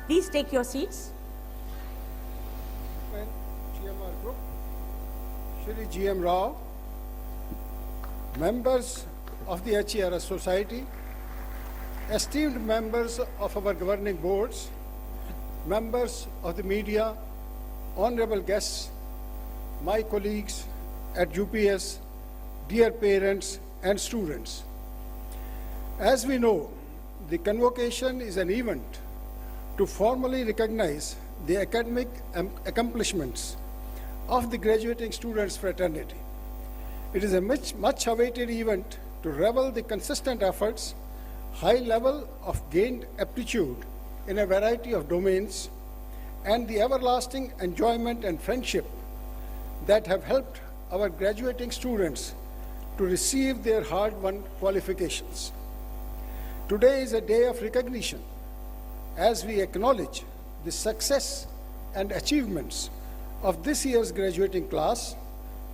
Please take your seats. GMR Group, Shri GM Rao, members of the HERS Society, esteemed members of our governing boards, members of the media, honorable guests, my colleagues at UPS, dear parents and students. As we know, the convocation is an event to formally recognize the academic accomplishments of the graduating students fraternity. It is a much awaited event to revel the consistent efforts, high level of gained aptitude in a variety of domains, and the everlasting enjoyment and friendship that have helped our graduating students to receive their hard-won qualifications. Today is a day of recognition as we acknowledge the success and achievements of this year's graduating class,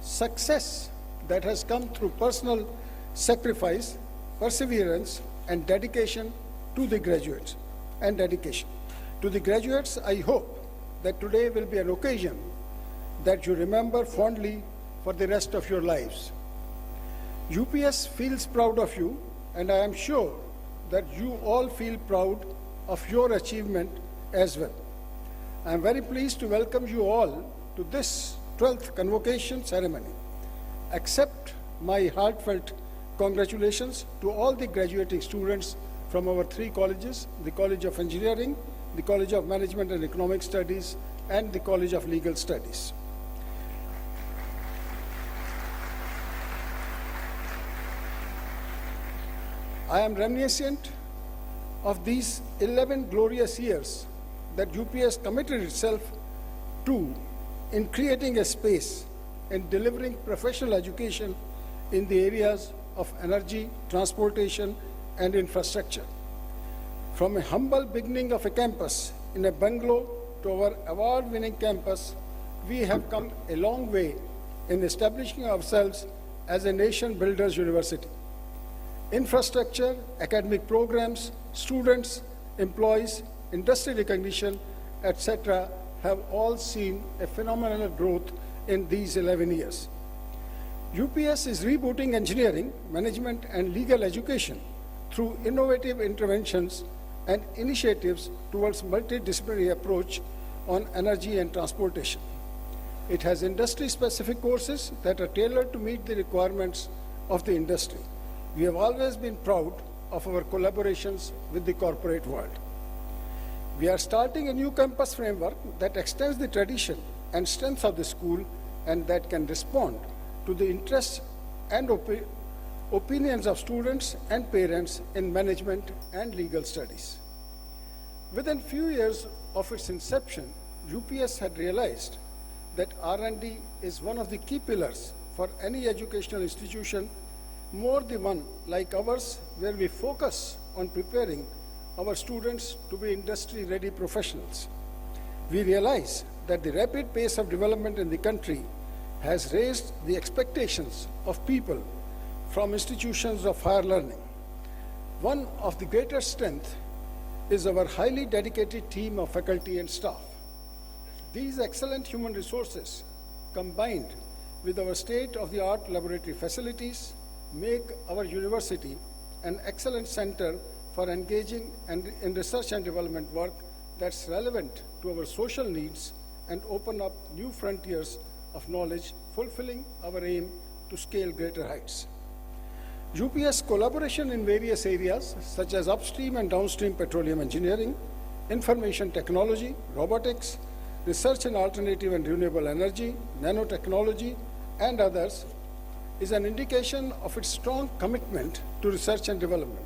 success that has come through personal sacrifice, perseverance, and dedication to the graduates. To the graduates, I hope that today will be an occasion that you remember fondly for the rest of your lives. UPS feels proud of you, and I am sure that you all feel proud of your achievement as well. I am very pleased to welcome you all to this 12th convocation ceremony. Accept my heartfelt congratulations to all the graduating students from our three colleges, the College of Engineering, the College of Management and Economic Studies, and the College of Legal Studies. I am reminiscent of these 11 glorious years that UPS committed itself to in creating a space and delivering professional education in the areas of energy, transportation, and infrastructure. From a humble beginning of a campus in a bungalow to our award-winning campus, we have come a long way in establishing ourselves as a nation builders university. Infrastructure, academic programs, students, employees, industry recognition, etc. have all seen a phenomenal growth in these 11 years. UPS is rebooting engineering, management, and legal education through innovative interventions and initiatives towards multidisciplinary approach on energy and transportation. It has industry-specific courses that are tailored to meet the requirements of the industry. We have always been proud of our collaborations with the corporate world. We are starting a new campus framework that extends the tradition and strength of the school and that can respond to the interests and opinions of students and parents in management and legal studies. Within few years of its inception, UPS had realized that R&D is one of the key pillars for any educational institution, more the one like ours, where we focus on preparing our students to be industry-ready professionals. We realize that the rapid pace of development in the country has raised the expectations of people from institutions of higher learning. One of the greatest strengths is our highly dedicated team of faculty and staff. These excellent human resources, combined with our state-of-the-art laboratory facilities, make our university an excellent center for engaging in research and development work that's relevant to our social needs and open up new frontiers of knowledge, fulfilling our aim to scale greater heights. UPS collaboration in various areas such as upstream and downstream petroleum engineering, information technology, robotics, research in alternative and renewable energy, nanotechnology, and others is an indication of its strong commitment to research and development.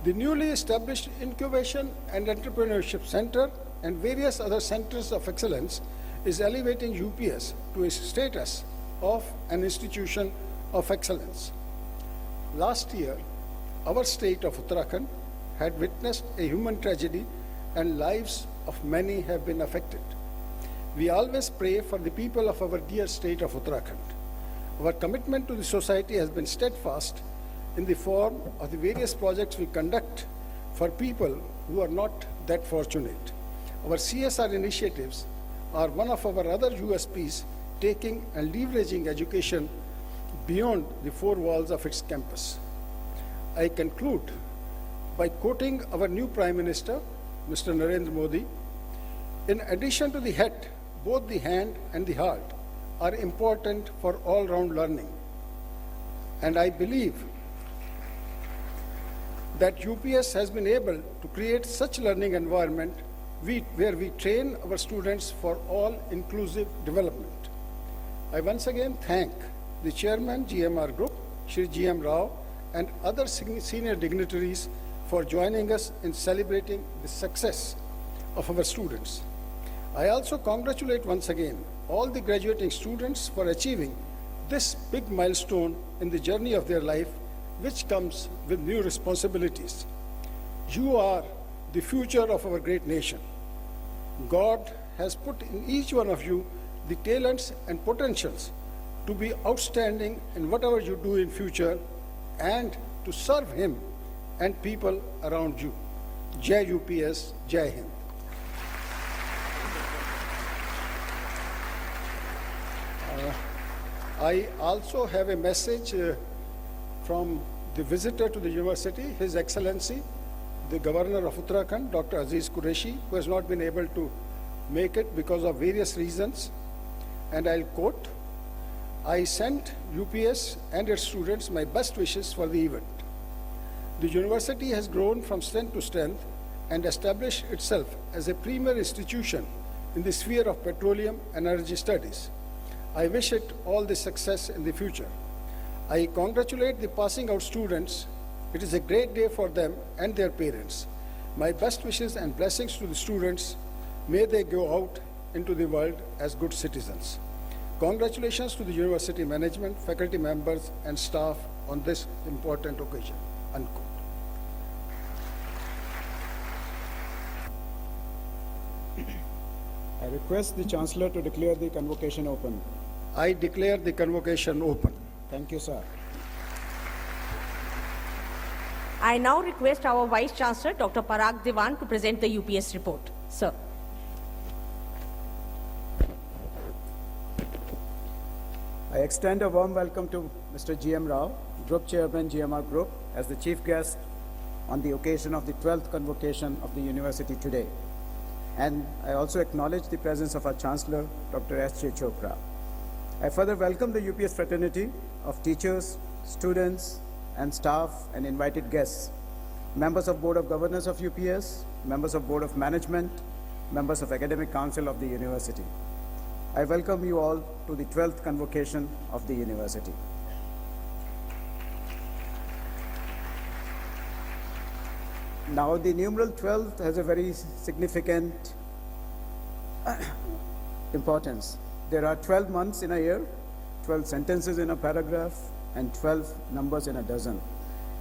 The newly established Incubation and Entrepreneurship Center and various other centers of excellence is elevating UPS to a status of an institution of excellence. Last year, our state of Uttarakhand had witnessed a human tragedy and lives of many have been affected. We always pray for the people of our dear state of Uttarakhand. Our commitment to the society has been steadfast in the form of the various projects we conduct for people who are not that fortunate. Our CSR initiatives are one of our other USPs, taking and leveraging education beyond the four walls of its campus. I conclude by quoting our new Prime Minister, Mr. Narendra Modi. In addition to the head, both the hand and the heart are important for all-round learning. And I believe that UPS has been able to create such learning environment where we train our students for all-inclusive development. I once again thank the Chairman, GMR Group, Shri G.M. Rao, and other senior dignitaries for joining us in celebrating the success of our students. I also congratulate once again all the graduating students for achieving this big milestone in the journey of their life, which comes with new responsibilities. You are the future of our great nation. God has put in each one of you the talents and potentials to be outstanding in whatever you do in future and to serve Him and people around you. Jai UPS, Jai Hind. I also have a message from the visitor to the university, His Excellency, the Governor of Uttarakhand, Dr. Aziz Qureshi, who has not been able to make it because of various reasons. And I'll quote, I sent UPS and its students my best wishes for the event. The university has grown from strength to strength and established itself as a premier institution in the sphere of petroleum and energy studies. I wish it all the success in the future. I congratulate the passing out students. It is a great day for them and their parents. My best wishes and blessings to the students. May they go out into the world as good citizens. Congratulations to the university management, faculty members, and staff on this important occasion. Unquote. I request the Chancellor to declare the convocation open. I declare the convocation open. Thank you, sir. I now request our Vice Chancellor, Dr. Parag Diwan, to present the UPS report. Sir. I extend a warm welcome to Mr. G.M. Rao, Group Chairman, GMR Group, as the Chief Guest on the occasion of the 12th convocation of the University today. And I also acknowledge the presence of our Chancellor, Dr. S.J. Chopra. I further welcome the UPS fraternity of teachers, students, and staff and invited guests, members of Board of Governors of UPS, members of Board of Management, members of Academic Council of the University. I welcome you all to the 12th convocation of the University. Now, the numeral 12 has a very significant importance. There are 12 months in a year, 12 sentences in a paragraph, and 12 numbers in a dozen,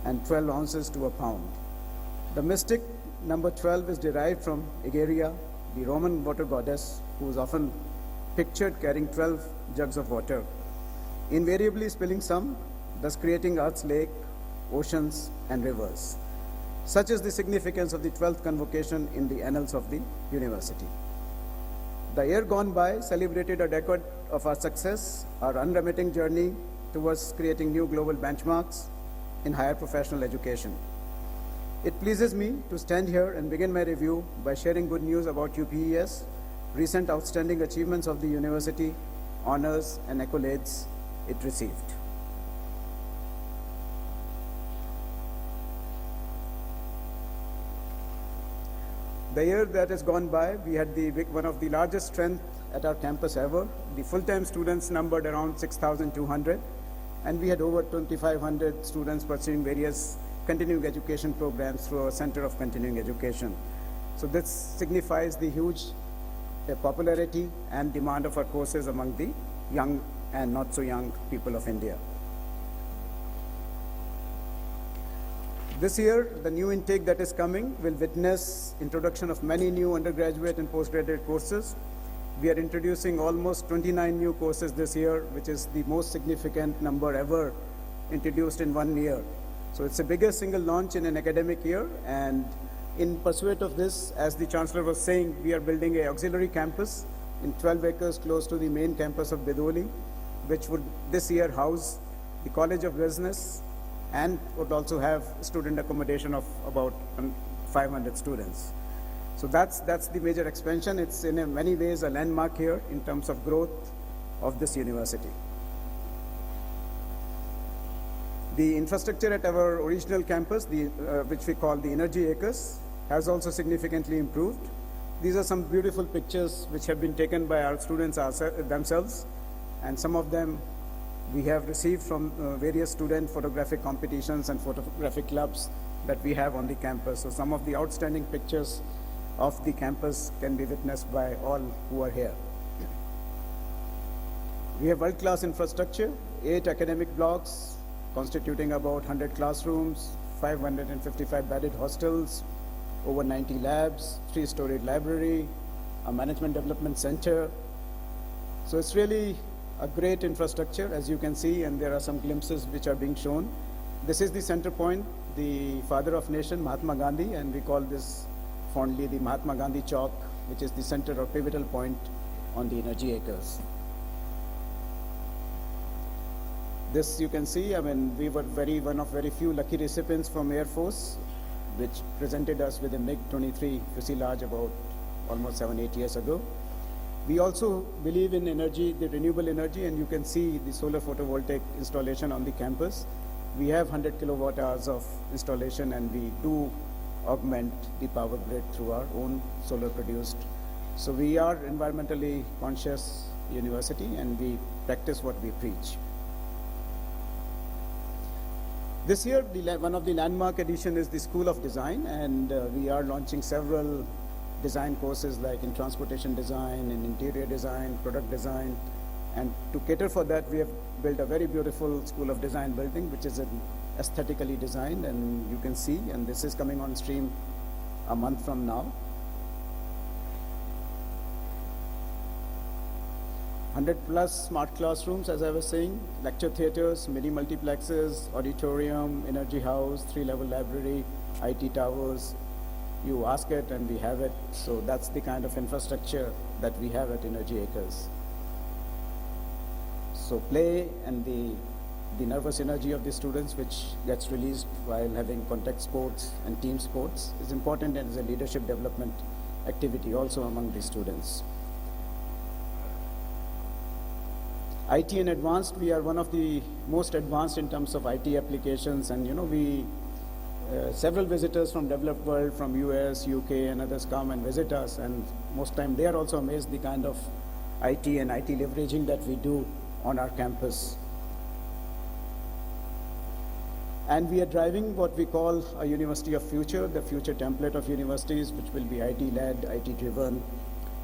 and 12 ounces to a pound. The mystic number 12 is derived from Egeria, the Roman water goddess, who is often pictured carrying 12 jugs of water, invariably spilling some, thus creating Earth's lake, oceans, and rivers. Such is the significance of the 12th convocation in the annals of the university. The year gone by celebrated a decade of our success, our unremitting journey towards creating new global benchmarks in higher professional education. It pleases me to stand here and begin my review by sharing good news about UPES, recent outstanding achievements of the university, honors and accolades it received. The year that has gone by, we had one of the largest strength at our campus ever. The full-time students numbered around 6,200, and we had over 2,500 students pursuing various continuing education programs through our Center of Continuing Education. So this signifies the huge popularity and demand of our courses among the young and not so young people of India. This year, the new intake that is coming will witness introduction of many new undergraduate and postgraduate courses. We are introducing almost 29 new courses this year, which is the most significant number ever introduced in 1 year. So it's the biggest single launch in an academic year, and in pursuit of this, as the Chancellor was saying, we are building an auxiliary campus in 12 acres close to the main campus of Bidoli, which would this year house the College of Business and would also have student accommodation of about 500 students. So that's the major expansion. It's in many ways a landmark here in terms of growth of this university. The infrastructure at our original campus, which we call the Energy Acres, has also significantly improved. These are some beautiful pictures which have been taken by our students themselves, and some of them we have received from various student photographic competitions and photographic clubs that we have on the campus. So some of the outstanding pictures of the campus can be witnessed by all who are here. We have world-class infrastructure, 8 academic blocks constituting about 100 classrooms, 555 bedded hostels, over 90 labs, 3-storied library, a management development center. So it's really a great infrastructure, as you can see, and there are some glimpses which are being shown. This is the center point, the father of nation, Mahatma Gandhi, and we call this fondly the Mahatma Gandhi Chowk, which is the center or pivotal point on the Energy Acres. This you can see, I mean, we were one of very few lucky recipients from Air Force, which presented us with a MiG-23 fuselage about almost 7-8 years ago. We also believe in energy, the renewable energy, and you can see the solar photovoltaic installation on the campus. We have 100 kilowatt hours of installation, and we do augment the power grid through our own solar produced. So we are environmentally conscious university, and we practice what we preach. This year, one of the landmark edition is the School of Design, and we are launching several design courses like in transportation design, in interior design, product design, and to cater for that, we have built a very beautiful School of Design building, which is aesthetically designed, and you can see, and this is coming on stream a month from now. 100+ smart classrooms, as I was saying, lecture theaters, mini multiplexes, auditorium, energy house, 3-level library, IT towers. You ask it and we have it. So that's the kind of infrastructure that we have at Energy Acres. So play and the nervous energy of the students, which gets released while having contact sports and team sports, is important and is a leadership development activity also among the students. IT and advanced, we are one of the most advanced in terms of IT applications, and several visitors from developed world, from US, UK, and others come and visit us, and most time they are also amazed the kind of IT and IT leveraging that we do on our campus. And we are driving what we call a university of future, the future template of universities, which will be IT-led, IT-driven.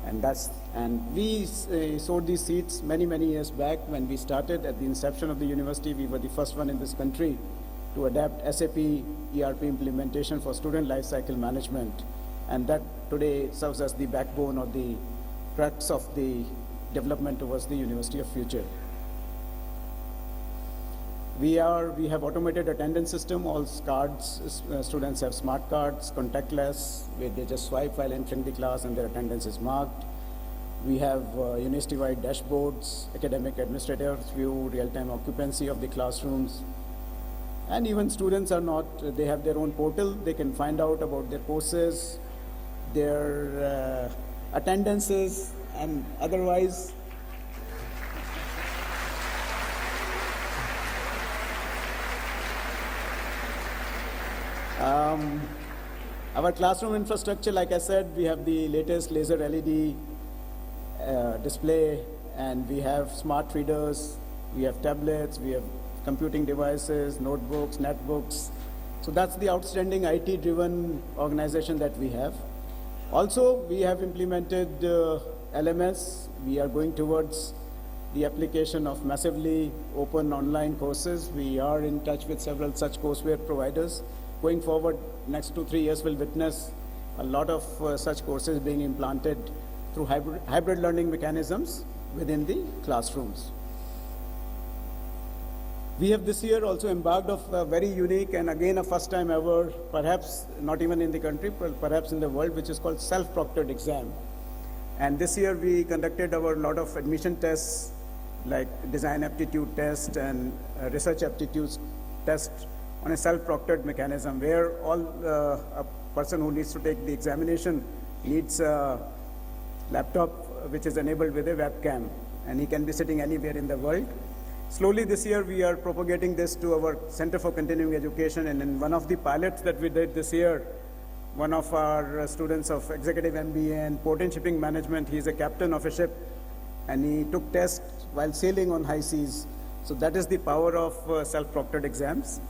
And we sowed these seeds many, many years back when we started at the inception of the university. We were the first one in this country to adapt SAP ERP implementation for student lifecycle management. And that today serves as the backbone or the crux of the development towards the University of Future. We have automated attendance system. All cards, students have smart cards, contactless, where they just swipe while entering the class and their attendance is marked. We have university-wide dashboards, academic administrators view real-time occupancy of the classrooms. And even students are not, they have their own portal. They can find out about their courses, their attendances, and otherwise. Our classroom infrastructure, like I said, we have the latest laser LED display, and we have smart readers, we have tablets, we have computing devices, notebooks, netbooks. So that's the outstanding IT-driven organization that we have. Also, we have implemented LMS. We are going towards the application of massively open online courses. We are in touch with several such courseware providers. Going forward, next 2-3 years will witness a lot of such courses being implanted through hybrid learning mechanisms within the classrooms. We have this year also embarked on a very unique and again a first time ever, perhaps not even in the country, but perhaps in the world, which is called self-proctored exam. And this year we conducted our lot of admission tests like design aptitude test and research aptitude test on a self-proctored mechanism where a person who needs to take the examination needs a laptop which is enabled with a webcam, and he can be sitting anywhere in the world. Slowly this year we are propagating this to our Center for Continuing Education, and in one of the pilots that we did this year, one of our students of Executive MBA and Port and Shipping Management, he's a captain of a ship, and he took tests while sailing on high seas. So that is the power of self-proctored exams.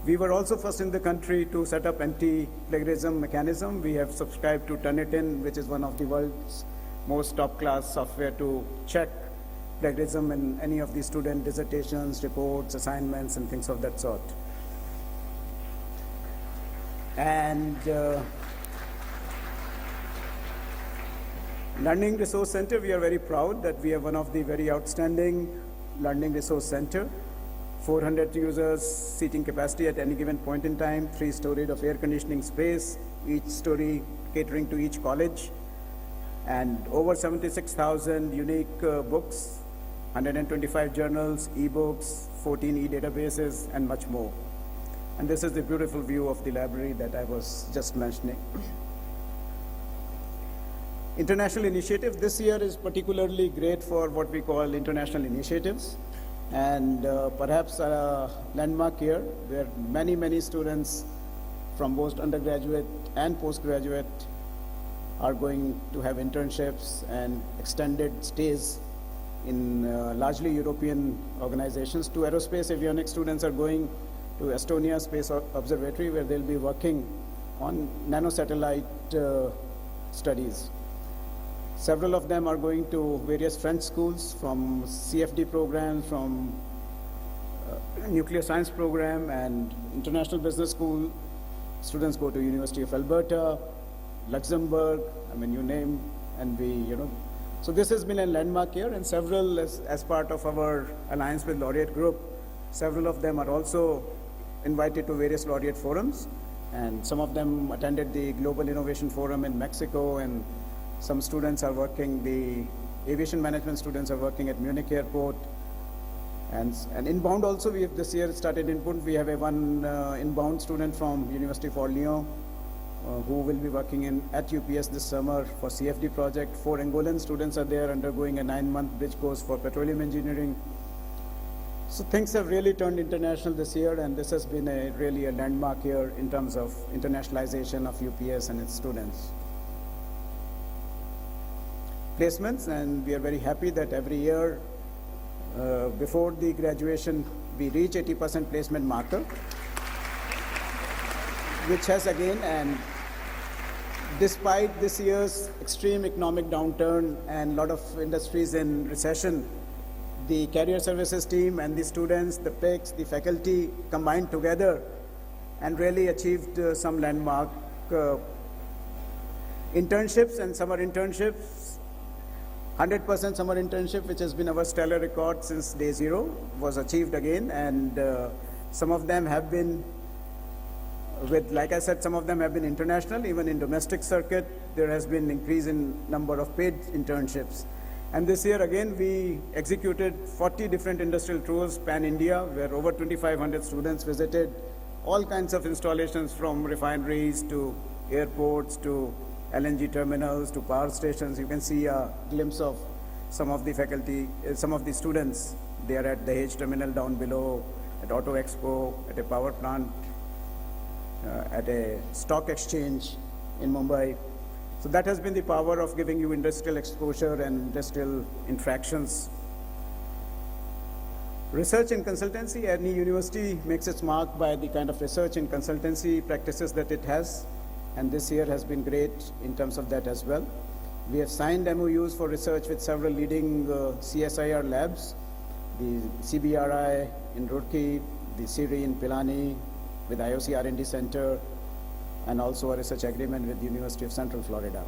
We were also first in the country to set up anti-plagiarism mechanism. We have subscribed to Turnitin, which is one of the world's most top-class software to check plagiarism in any of the student dissertations, reports, assignments, and things of that sort. And Learning Resource Center, we are very proud that we are one of the very outstanding Learning Resource Center. 400 users seating capacity at any given point in time, 3 stories of air conditioning space, each story catering to each college, and over 76,000 unique books, 125 journals, e-books, 14 e-databases, and much more. And this is the beautiful view of the library that I was just mentioning. International initiative this year is particularly great for what we call international initiatives. And perhaps a landmark here where many, many students from both undergraduate and postgraduate are going to have internships and extended stays in largely European organizations. 2 aerospace avionics students are going to Estonia Space Observatory where they'll be working on nanosatellite studies. Several of them are going to various French schools from CFD programs, from nuclear science program and international business school. Students go to University of Alberta, Luxembourg, I mean, you name, and so this has been a landmark year, and several, as part of our alliance with Laureate Group, several of them are also invited to various Laureate forums, and some of them attended the Global Innovation Forum in Mexico, and some students are working, the aviation management students are working at Munich Airport. And inbound also, we have this year started inbound. We have one inbound student from University of Orleans who will be working at UPS this summer for CFD project. 4 Angolan students are there undergoing a 9-month bridge course for petroleum engineering. So things have really turned international this year, and this has been really a landmark year in terms of internationalization of UPS and its students. Placements, and we are very happy that every year before the graduation we reach 80% placement marker. which has again, and despite this year's extreme economic downturn and a lot of industries in recession, the career services team and the students, the PICs, the faculty combined together and really achieved some landmark internships and summer internships. 100% summer internship, which has been our stellar record since day zero, was achieved again, and some of them have been like I said, some of them have been international. Even in domestic circuit, there has been increase in number of paid internships. And this year again, we executed 40 different industrial tours pan-India, where over 2,500 students visited all kinds of installations, from refineries to airports to LNG terminals to power stations. You can see a glimpse of some of the faculty, some of the students. They are at the Dahej terminal down below, at Auto Expo, at a power plant, at a stock exchange in Mumbai. So that has been the power of giving you industrial exposure and industrial interactions. Research and consultancy, any university makes its mark by the kind of research and consultancy practices that it has, and this year has been great in terms of that as well. We have signed MOUs for research with several leading CSIR labs, the CBRI in Roorkee, the CIRI in Pilani, with IOC R&D Center, and also a research agreement with the University of Central Florida.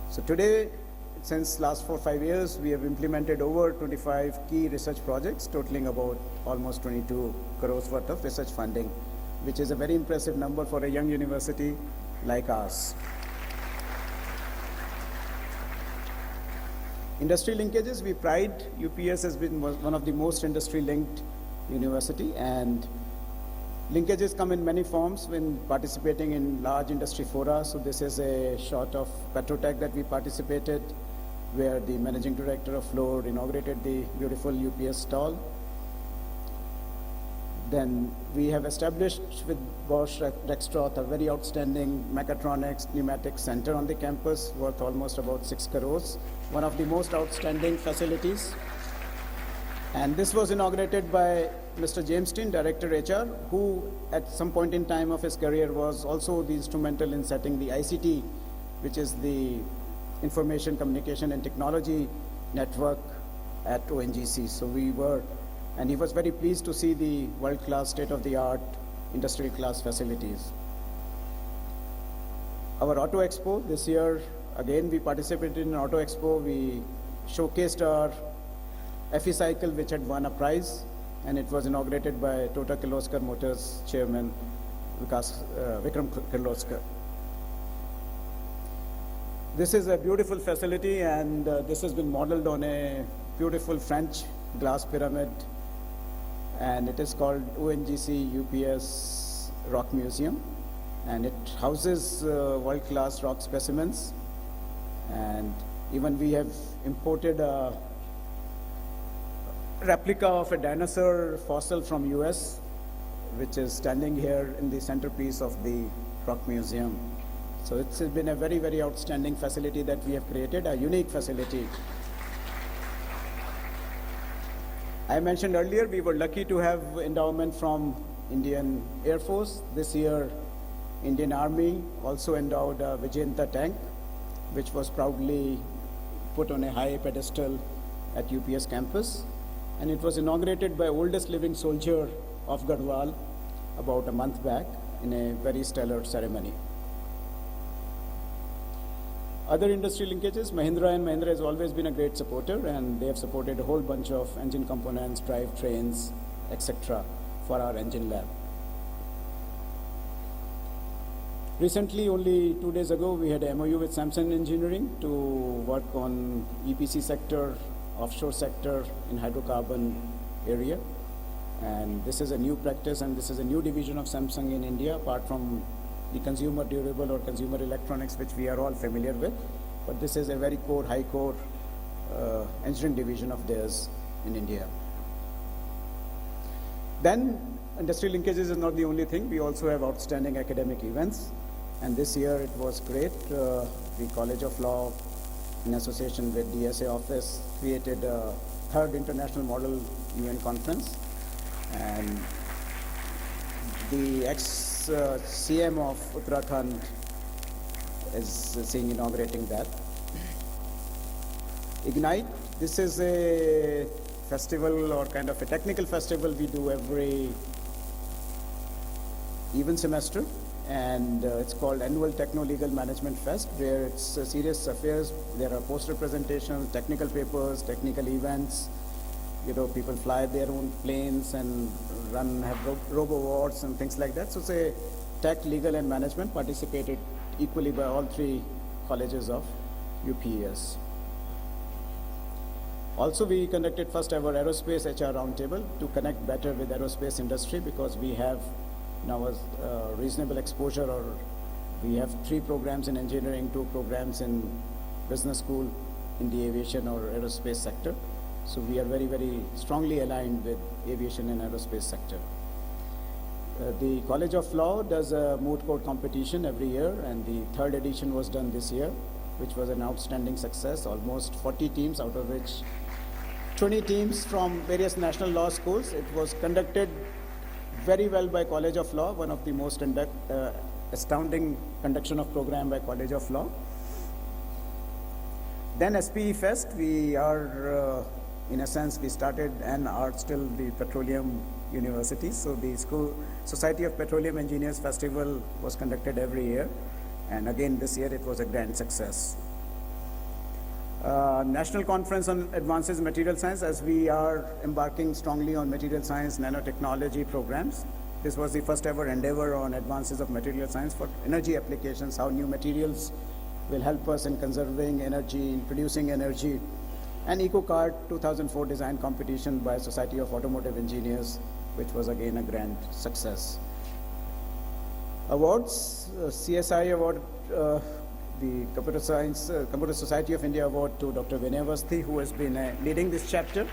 So today, since last 4 or 5 years, we have implemented over 25 key research projects, totaling about almost 22 crores worth of research funding, which is a very impressive number for a young university like ours. Industry linkages, we pride UPS has been one of the most industry-linked university, and linkages come in many forms when participating in large industry fora. So this is a shot of Petrotech that we participated, where the managing director of Fluor inaugurated the beautiful UPS stall. Then we have established with Bosch Rexroth a very outstanding mechatronics pneumatics center on the campus, worth almost about 6 crores, one of the most outstanding facilities. And this was inaugurated by Mr. James Steen, Director HR, who at some point in time of his career was also the instrumental in setting the ICT, which is the Information Communication and Technology Network at ONGC. So and he was very pleased to see the world-class, state-of-the-art, industrial class facilities. Our Auto Expo this year, again, we participated in Auto Expo. We showcased our FE cycle, which had won a prize, and it was inaugurated by Tata Kirloskar Motors Chairman Vikram Kirloskar. This is a beautiful facility, and this has been modeled on a beautiful French glass pyramid, and it is called ONGC UPS Rock Museum, and it houses world-class rock specimens. And even we have imported a replica of a dinosaur fossil from US, which is standing here in the centerpiece of the Rock Museum. So it's been a very, very outstanding facility that we have created, a unique facility. I mentioned earlier, we were lucky to have endowment from Indian Air Force. This year, Indian Army also endowed a Vijayanta tank, which was proudly put on a high pedestal at UPS campus. And it was inaugurated by oldest living soldier of Garhwal about a month back in a very stellar ceremony. Other industry linkages, Mahindra & Mahindra has always been a great supporter, and they have supported a whole bunch of engine components, drive trains, etc. for our engine lab. Recently, only 2 days ago, we had a MOU with Samsung Engineering to work on EPC sector, offshore sector in hydrocarbon area. And this is a new practice, and this is a new division of Samsung in India, apart from the consumer durable or consumer electronics, which we are all familiar with. But this is a very core, high core engineering division of theirs in India. Then industry linkages is not the only thing. We also have outstanding academic events. And this year it was great. The College of Law, in association with DSA office, created a 3rd International Model UN Conference. And the ex-CM of Uttarakhand is seeing inaugurating that. Ignite, this is a festival or kind of a technical festival we do every even semester, and it's called Annual Techno-Legal Management Fest, where it's serious affairs. There are poster presentations, technical papers, technical events. You know, people fly their own planes and have robo awards and things like that. So it's a tech, legal, and management participated equally by all three colleges of UPES. Also, we conducted first ever aerospace HR roundtable to connect better with aerospace industry, because we have now a reasonable exposure, or we have 3 programs in engineering, 2 programs in business school in the aviation or aerospace sector. So we are very, very strongly aligned with aviation and aerospace sector. The College of Law does a moot court competition every year, and the 3rd edition was done this year, which was an outstanding success. Almost 40 teams, out of which 20 teams from various national law schools. It was conducted very well by College of Law, one of the most astounding conduction of program by College of Law. Then SPE Fest, we are, in a sense, we started and are still the petroleum university. So the Society of Petroleum Engineers Festival was conducted every year. And again, this year it was a grand success. National Conference on Advances in Material Science, as we are embarking strongly on material science, nanotechnology programs. This was the first ever endeavor on advances of material science for energy applications, how new materials will help us in conserving energy, in producing energy. And EcoCard 2004 design competition by Society of Automotive Engineers, which was again a grand success. Awards, CSI Award, the Computer Society of India Award to Dr. Vinay Avasthi, who has been leading this chapter.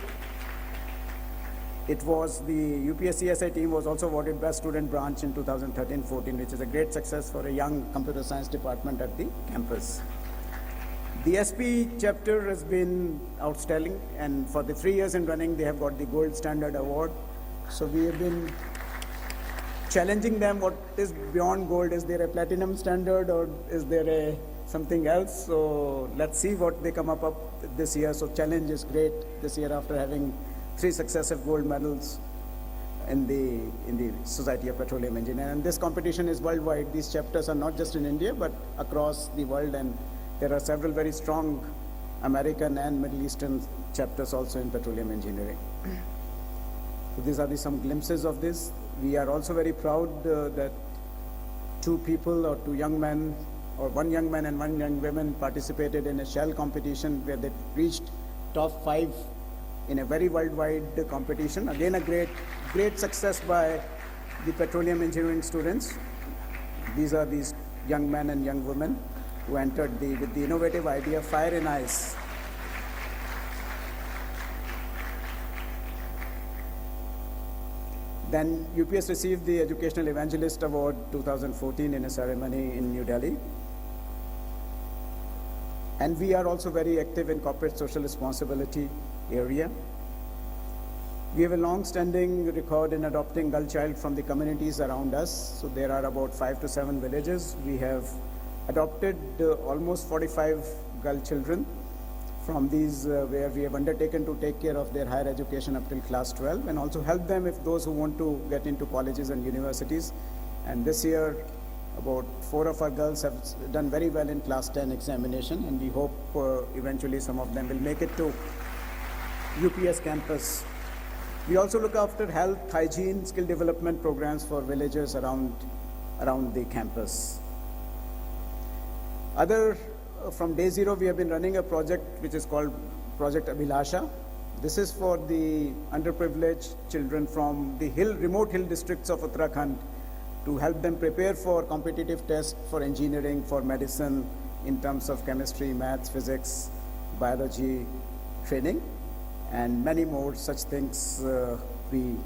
It was the UPS CSI team was also awarded Best Student Branch in 2013-14, which is a great success for a young computer science department at the campus. The SP chapter has been outstanding, and for the 3 years in running, they have got the Gold Standard Award. So we have been challenging them, what is beyond gold? Is there a platinum standard, or is there something else? So let's see what they come up with this year. So challenge is great this year after having 3 successive gold medals in the Society of Petroleum Engineers. And this competition is worldwide. These chapters are not just in India, but across the world, and there are several very strong American and Middle Eastern chapters also in petroleum engineering. So these are some glimpses of this. We are also very proud that 2 people or 2 young men, or 1 young man and 1 young woman participated in a shell competition where they reached top 5 in a very worldwide competition. Again, a great success by the petroleum engineering students. These are these young men and young women who entered with the innovative idea Fire in Ice. Then UPS received the Educational Evangelist Award 2014 in a ceremony in New Delhi. And we are also very active in corporate social responsibility area. We have a long-standing record in adopting girl child from the communities around us. So there are about 5 to 7 villages. We have adopted almost 45 girl children from these where we have undertaken to take care of their higher education up till class 12, and also help them if those who want to get into colleges and universities. And this year, about 4 of our girls have done very well in class 10 examination, and we hope eventually some of them will make it to UPS campus. We also look after health, hygiene, skill development programs for villagers around the campus. From day 0, we have been running a project which is called Project Abhilasha. This is for the underprivileged children from the remote hill districts of Uttarakhand, to help them prepare for competitive tests for engineering, for medicine, in terms of chemistry, maths, physics, biology training, and many more such things we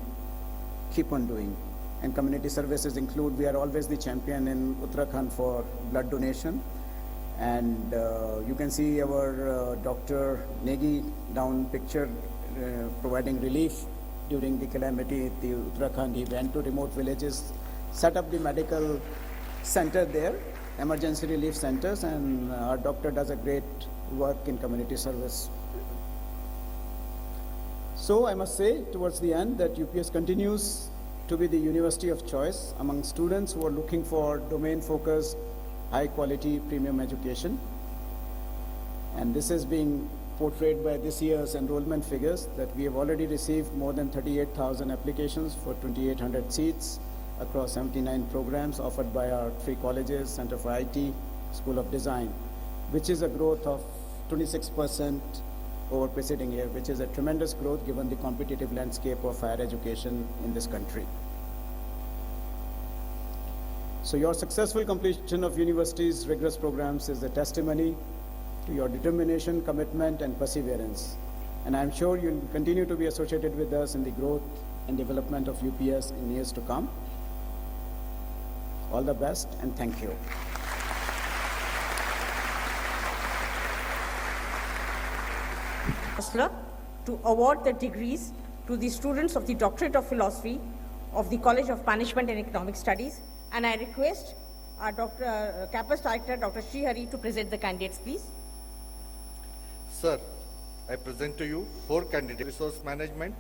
keep on doing. And community services include, we are always the champion in Uttarakhand for blood donation. And you can see our Dr. Negi down picture providing relief during the calamity at the Uttarakhand. He went to remote villages set up the medical center there, emergency relief centers, and our doctor does a great work in community service. So I must say towards the end that UPS continues to be the university of choice among students who are looking for domain-focused, high-quality premium education. And this is being portrayed by this year's enrollment figures that we have already received more than 38,000 applications for 2,800 seats across 79 programs offered by our 3 colleges, Center for IT, School of Design, which is a growth of 26% over preceding year, which is a tremendous growth given the competitive landscape of higher education in this country. So your successful completion of university's rigorous programs is a testimony to your determination, commitment, and perseverance. And I'm sure you'll continue to be associated with us in the growth and development of UPS in years to come. All the best, and thank you. Chancellor to award the degrees to the students of the Doctorate of Philosophy of the College of Management and Economic Studies. And I request our campus director, Dr. Srihari, to present the candidates, please. Sir, I present to you 4 candidates. Resource Management,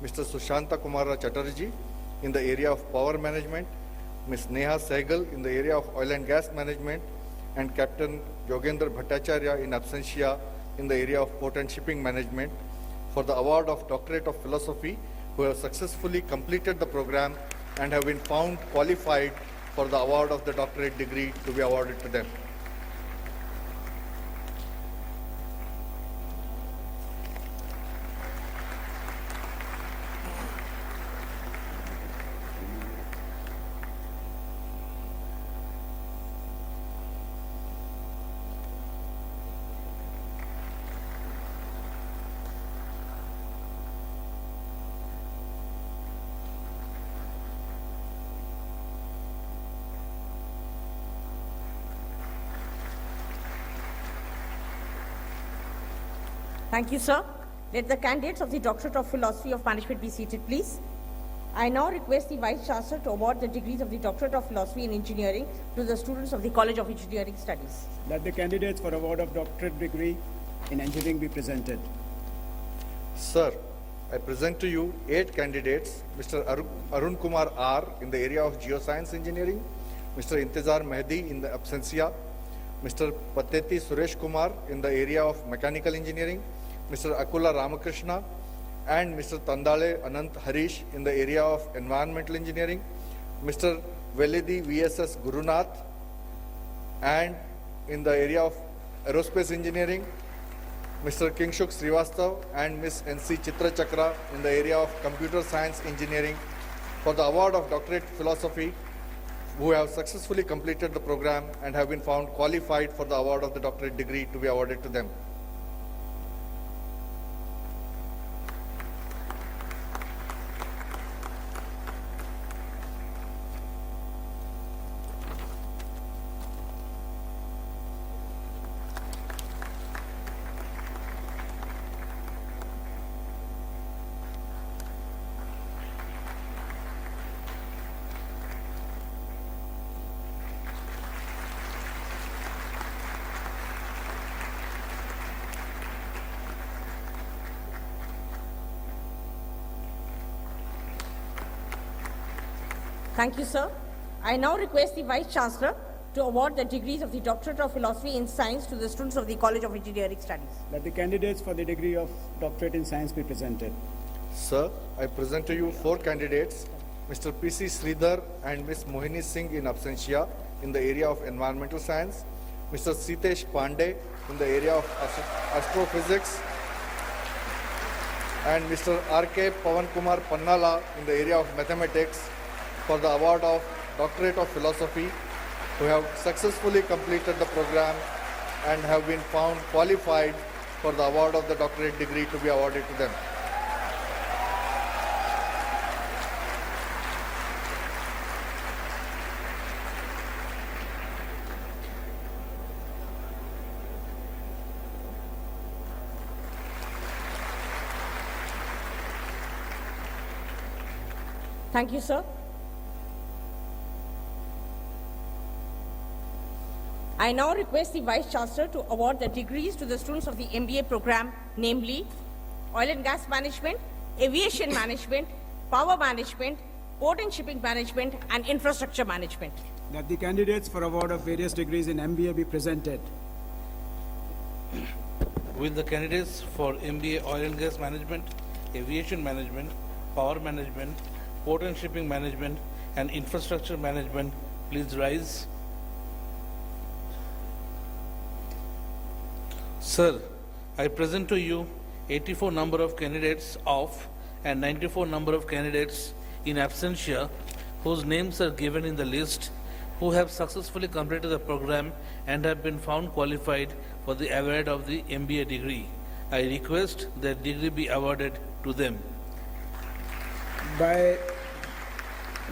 Mr. Sushanta Kumara Chatterjee in the area of Power Management, Ms. Neha Sehgal in the area of Oil and Gas Management, and Captain Yogendra Bhattacharya in absentia in the area of Port and Shipping Management for the award of Doctorate of Philosophy, who have successfully completed the program and have been found qualified for the award of the doctorate degree to be awarded to them. Thank you, sir. Let the candidates of the Doctorate of Philosophy of Management be seated, please. I now request the Vice Chancellor to award the degrees of the Doctorate of Philosophy in Engineering to the students of the College of Engineering Studies. Let the candidates for award of doctorate degree in engineering be presented. Sir, I present to you 8 candidates, Mr. Arun Kumar R in the area of Geoscience Engineering, Mr. Intizar Mehdi in the absentia, Mr. Pateti Suresh Kumar in the area of Mechanical Engineering, Mr. Akula Ramakrishna, and Mr. Tandale Anant Harish in the area of Environmental Engineering, Mr. Veledi VSS Gurunath, and in the area of Aerospace Engineering, Mr. Kingshuk Srivastav and Ms. N.C. Chitra Chakra in the area of Computer Science Engineering for the award of Doctorate Philosophy, who have successfully completed the program and have been found qualified for the award of the doctorate degree to be awarded to them. Thank you, sir. I now request the Vice Chancellor to award the degrees of the Doctorate of Philosophy in Science to the students of the College of Engineering Studies. Let the candidates for the degree of doctorate in science be presented. Sir, I present to you 4 candidates, Mr. P.C. Sridhar and Ms. Mohini Singh in absentia in the area of Environmental Science, Mr. Sitesh Pandey in the area of Astrophysics, and Mr. R.K. Pavan Kumar Pannala in the area of Mathematics for the award of Doctorate of Philosophy, who have successfully completed the program and have been found qualified for the award of the doctorate degree to be awarded to them. Thank you, sir. I now request the Vice Chancellor to award the degrees to the students of the MBA program, namely Oil and Gas Management, Aviation Management, Power Management, Port and Shipping Management, and Infrastructure Management. That the candidates for award of various degrees in MBA be presented. Will the candidates for MBA Oil and Gas Management, Aviation Management, Power Management, Port and Shipping Management, and Infrastructure Management please rise? Sir, I present to you 84 number of candidates of and 94 number of candidates in absentia whose names are given in the list who have successfully completed the program and have been found qualified for the award of the MBA degree. I request that degree be awarded to them. By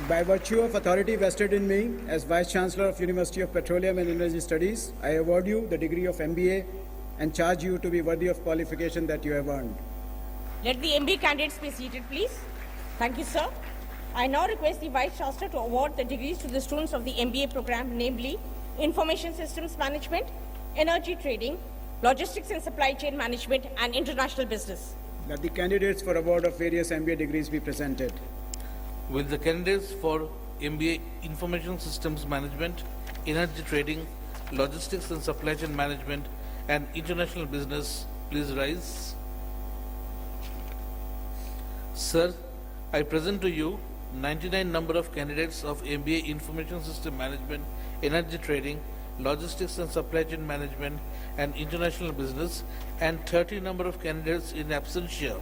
virtue of authority vested in me as Vice Chancellor of University of Petroleum and Energy Studies, I award you the degree of MBA and charge you to be worthy of qualification that you have earned. Let the MBA candidates be seated, please. Thank you, sir. I now request the Vice Chancellor to award the degrees to the students of the MBA program, namely Information Systems Management, Energy Trading, Logistics and Supply Chain Management, and International Business. That the candidates for award of various MBA degrees be presented. Will the candidates for MBA Information Systems Management, Energy Trading, Logistics and Supply Chain Management, and International Business please rise? Sir, I present to you 99 number of candidates of MBA Information System Management, Energy Trading, Logistics and Supply Chain Management, and International Business, and 30 number of candidates in absentia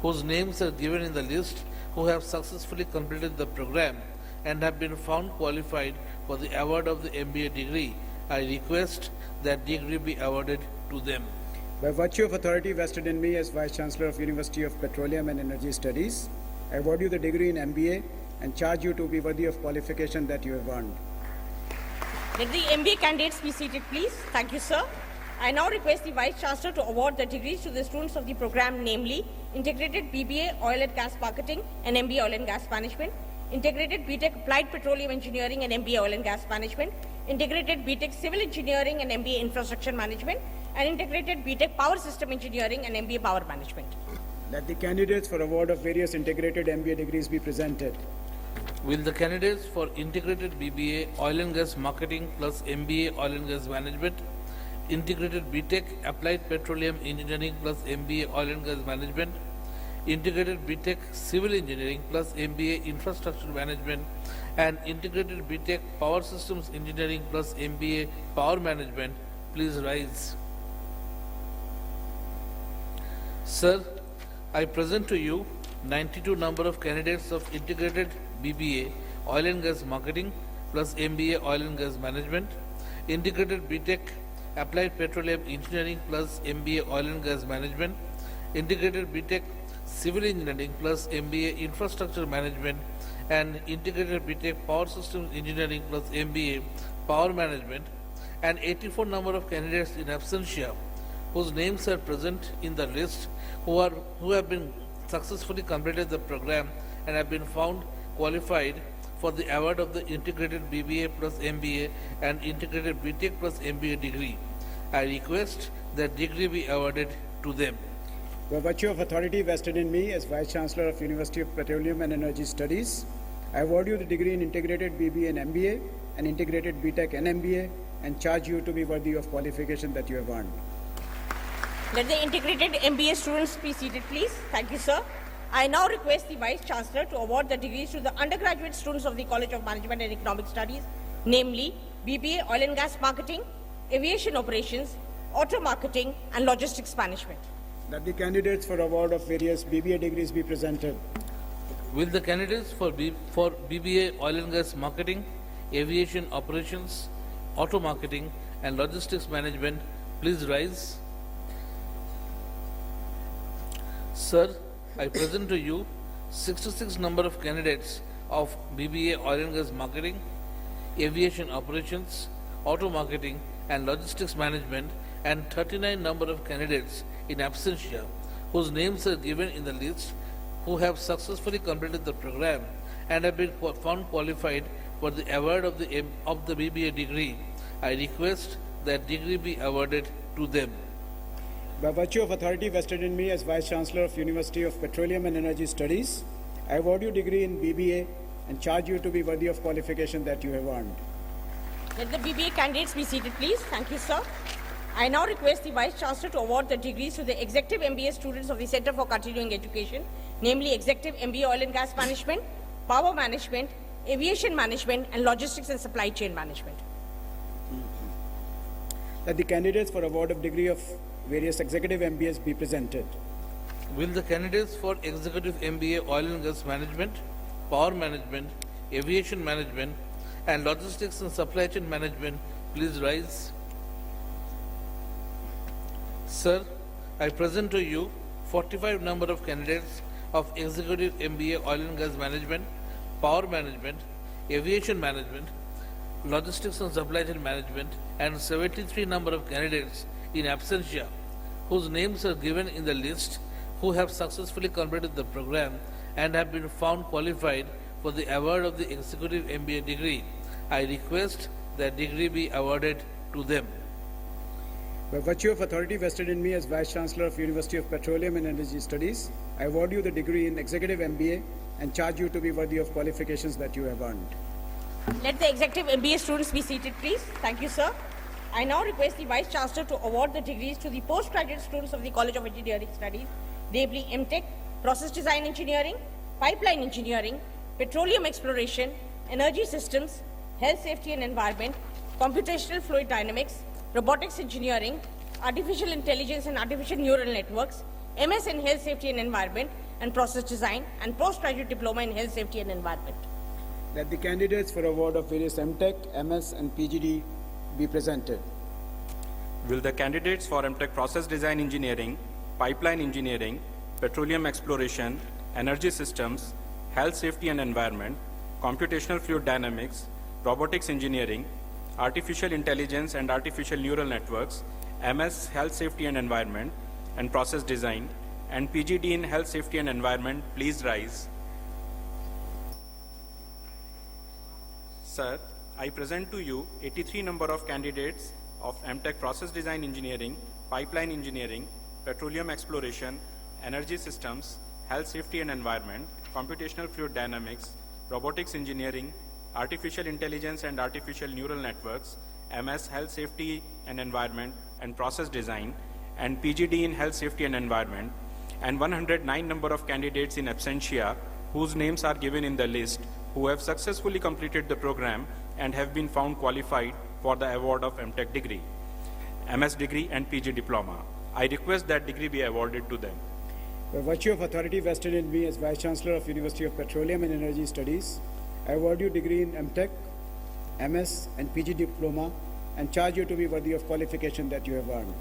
whose names are given in the list who have successfully completed the program and have been found qualified for the award of the MBA degree. I request that degree be awarded to them. By virtue of authority vested in me as Vice Chancellor of University of Petroleum and Energy Studies, I award you the degree in MBA and charge you to be worthy of qualification that you have earned. Let the MBA candidates be seated, please. Thank you, sir. I now request the Vice Chancellor to award the degrees to the students of the program, namely Integrated BBA Oil and Gas Marketing and MBA Oil and Gas Management, Integrated BTech Applied Petroleum Engineering and MBA Oil and Gas Management, Integrated BTech Civil Engineering and MBA Infrastructure Management, and Integrated BTech Power System Engineering and MBA Power Management. That the candidates for award of various integrated MBA degrees be presented. Will the candidates for Integrated BBA Oil and Gas Marketing plus MBA Oil and Gas Management, Integrated BTech Applied Petroleum Engineering plus MBA Oil and Gas Management, Integrated BTech Civil Engineering plus MBA Infrastructure Management, and Integrated BTech Power Systems Engineering plus MBA Power Management please rise? Sir, I present to you 92 number of candidates of Integrated BBA Oil and Gas Marketing plus MBA Oil and Gas Management, Integrated BTech Applied Petroleum Engineering plus MBA Oil and Gas Management, Integrated BTech Civil Engineering plus MBA Infrastructure Management, and Integrated BTech Power Systems Engineering plus MBA Power Management, and 84 number of candidates in absentia whose names are present in the list who have been successfully completed the program and have been found qualified for the award of the Integrated BBA plus MBA and Integrated BTech plus MBA degree. I request that degree be awarded to them. By virtue of authority vested in me as Vice Chancellor of University of Petroleum and Energy Studies, I award you the degree in Integrated BBA and MBA and Integrated BTech and MBA and charge you to be worthy of qualification that you have earned. Let the integrated MBA students be seated, please. Thank you, sir. I now request the Vice Chancellor to award the degrees to the undergraduate students of the College of Management and Economic Studies, namely BBA Oil and Gas Marketing, Aviation Operations, Auto Marketing, and Logistics Management. That the candidates for award of various BBA degrees be presented. Will the candidates for BBA Oil and Gas Marketing, Aviation Operations, Auto Marketing, and Logistics Management please rise? Sir, I present to you 66 number of candidates of BBA Oil and Gas Marketing, Aviation Operations, Auto Marketing, and Logistics Management, and 39 number of candidates in absentia whose names are given in the list who have successfully completed the program and have been found qualified for the award of the BBA degree. I request that degree be awarded to them. By virtue of authority vested in me as Vice Chancellor of University of Petroleum and Energy Studies, I award you degree in BBA and charge you to be worthy of qualification that you have earned. Let the BBA candidates be seated, please. Thank you, sir. I now request the Vice Chancellor to award the degrees to the Executive MBA students of the Center for Continuing Education, namely Executive MBA Oil and Gas Management, Power Management, Aviation Management, and Logistics and Supply Chain Management. That the candidates for award of degree of various executive MBAs be presented. Will the candidates for Executive MBA Oil and Gas Management, Power Management, Aviation Management, and Logistics and Supply Chain Management please rise? Sir, I present to you 45 number of candidates of Executive MBA Oil and Gas Management, Power Management, Aviation Management, Logistics and Supply Chain Management, and 73 number of candidates in absentia whose names are given in the list who have successfully completed the program and have been found qualified for the award of the Executive MBA degree. I request that degree be awarded to them. By virtue of authority vested in me as Vice Chancellor of University of Petroleum and Energy Studies, I award you the degree in Executive MBA and charge you to be worthy of qualifications that you have earned. Let the Executive MBA students be seated, please. Thank you, sir. I now request the Vice Chancellor to award the degrees to the postgraduate students of the College of Engineering Studies, namely MTech, Process Design Engineering, Pipeline Engineering, Petroleum Exploration, Energy Systems, Health, Safety and Environment, Computational Fluid Dynamics, Robotics Engineering, Artificial Intelligence and Artificial Neural Networks, MS in Health, Safety and Environment, and Process Design, and Postgraduate Diploma in Health, Safety and Environment. That the candidates for award of various MTech, MS, and PGD be presented. Will the candidates for MTech Process Design Engineering, Pipeline Engineering, Petroleum Exploration, Energy Systems, Health, Safety and Environment, Computational Fluid Dynamics, Robotics Engineering, Artificial Intelligence and Artificial Neural Networks, MS Health, Safety and Environment, and Process Design, and PGD in Health, Safety and Environment, please rise. Sir, I present to you 83 number of candidates of MTech Process Design Engineering, Pipeline Engineering, Petroleum Exploration, Energy Systems, Health, Safety and Environment, Computational Fluid Dynamics, Robotics Engineering, Artificial Intelligence and Artificial Neural Networks, MS Health, Safety and Environment, and Process Design, and PGD in Health, Safety and Environment, and 109 number of candidates in absentia whose names are given in the list who have successfully completed the program and have been found qualified for the award of MTech degree, MS degree and PG diploma. I request that degree be awarded to them. By virtue of authority vested in me as Vice Chancellor of University of Petroleum and Energy Studies, I award you degree in MTech, MS, and PG diploma and charge you to be worthy of qualification that you have earned.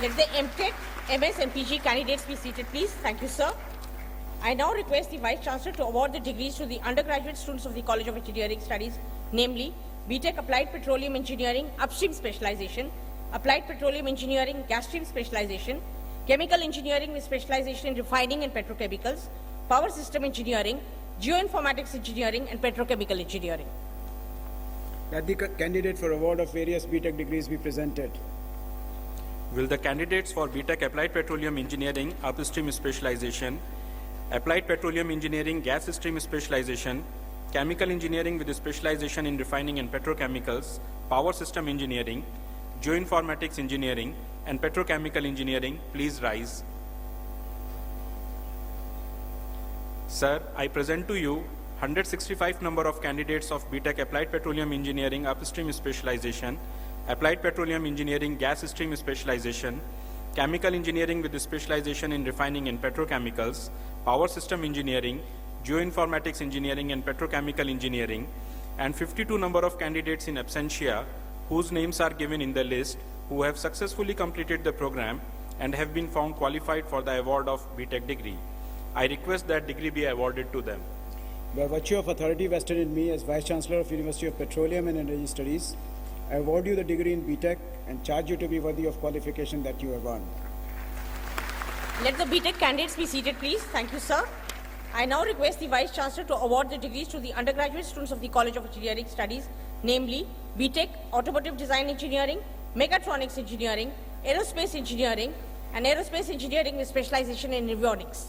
Let the MTech, MS, and PG candidates be seated, please. Thank you, sir. I now request the Vice Chancellor to award the degrees to the undergraduate students of the College of Engineering Studies, namely BTech Applied Petroleum Engineering, Upstream Specialization, Applied Petroleum Engineering, Gasstream Specialization, Chemical Engineering with Specialization in Refining and Petrochemicals, Power System Engineering, Geoinformatics Engineering, and Petrochemical Engineering. That the candidate for award of various BTech degrees be presented. Will the candidates for BTech Applied Petroleum Engineering, Upstream Specialization, Applied Petroleum Engineering, Gas Stream Specialization, Chemical Engineering with Specialization in Refining and Petrochemicals, Power System Engineering, Geoinformatics Engineering, and Petrochemical Engineering, please rise. Sir, I present to you 165 number of candidates of BTech Applied Petroleum Engineering, Upstream Specialization, Applied Petroleum Engineering, Gas Stream Specialization, Chemical Engineering with Specialization in Refining and Petrochemicals, Power System Engineering, Geoinformatics Engineering, and Petrochemical Engineering, and 52 number of candidates in absentia whose names are given in the list who have successfully completed the program and have been found qualified for the award of BTech degree. I request that degree be awarded to them. By virtue of authority vested in me as Vice Chancellor of University of Petroleum and Energy Studies, I award you the degree in BTech and charge you to be worthy of qualification that you have earned. Let the BTech candidates be seated, please. Thank you, sir. I now request the Vice Chancellor to award the degrees to the undergraduate students of the College of Engineering Studies, namely BTech, Automotive Design Engineering, Mechatronics Engineering, Aerospace Engineering, and Aerospace Engineering with specialization in avionics.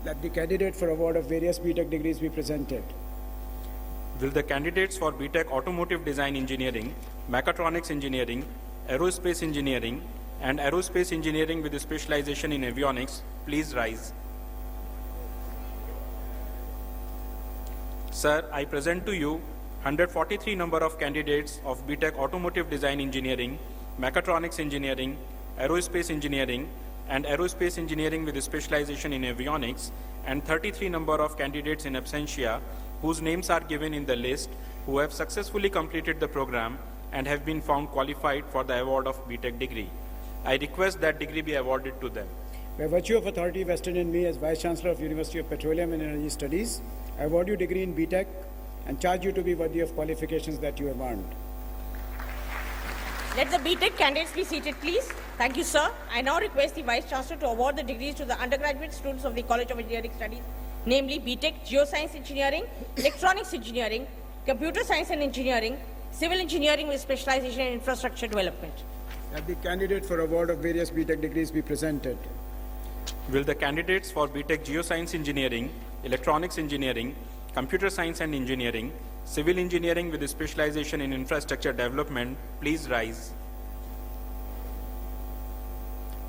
Let the candidate for award of various BTech degrees be presented. Will the candidates for BTech Automotive Design Engineering, Mechatronics Engineering, Aerospace Engineering, and Aerospace Engineering with specialization in avionics please rise? Sir, I present to you 143 number of candidates of BTech Automotive Design Engineering, Mechatronics Engineering, Aerospace Engineering, and Aerospace Engineering with specialization in avionics, and 33 number of candidates in absentia whose names are given in the list who have successfully completed the program and have been found qualified for the award of BTech degree. I request that degree be awarded to them. By virtue of authority vested in me as Vice Chancellor of University of Petroleum and Energy Studies, I award you degree in BTech and charge you to be worthy of qualifications that you have earned. Let the BTech candidates be seated, please. Thank you, sir. I now request the Vice Chancellor to award the degrees to the undergraduate students of the College of Engineering Studies, namely BTech, Geoscience Engineering, Electronics Engineering, Computer Science and Engineering, Civil Engineering with specialization in infrastructure development. Let the candidate for award of various BTech degrees be presented. Will the candidates for BTech Geoscience Engineering, Electronics Engineering, Computer Science and Engineering, Civil Engineering with specialization in infrastructure development please rise?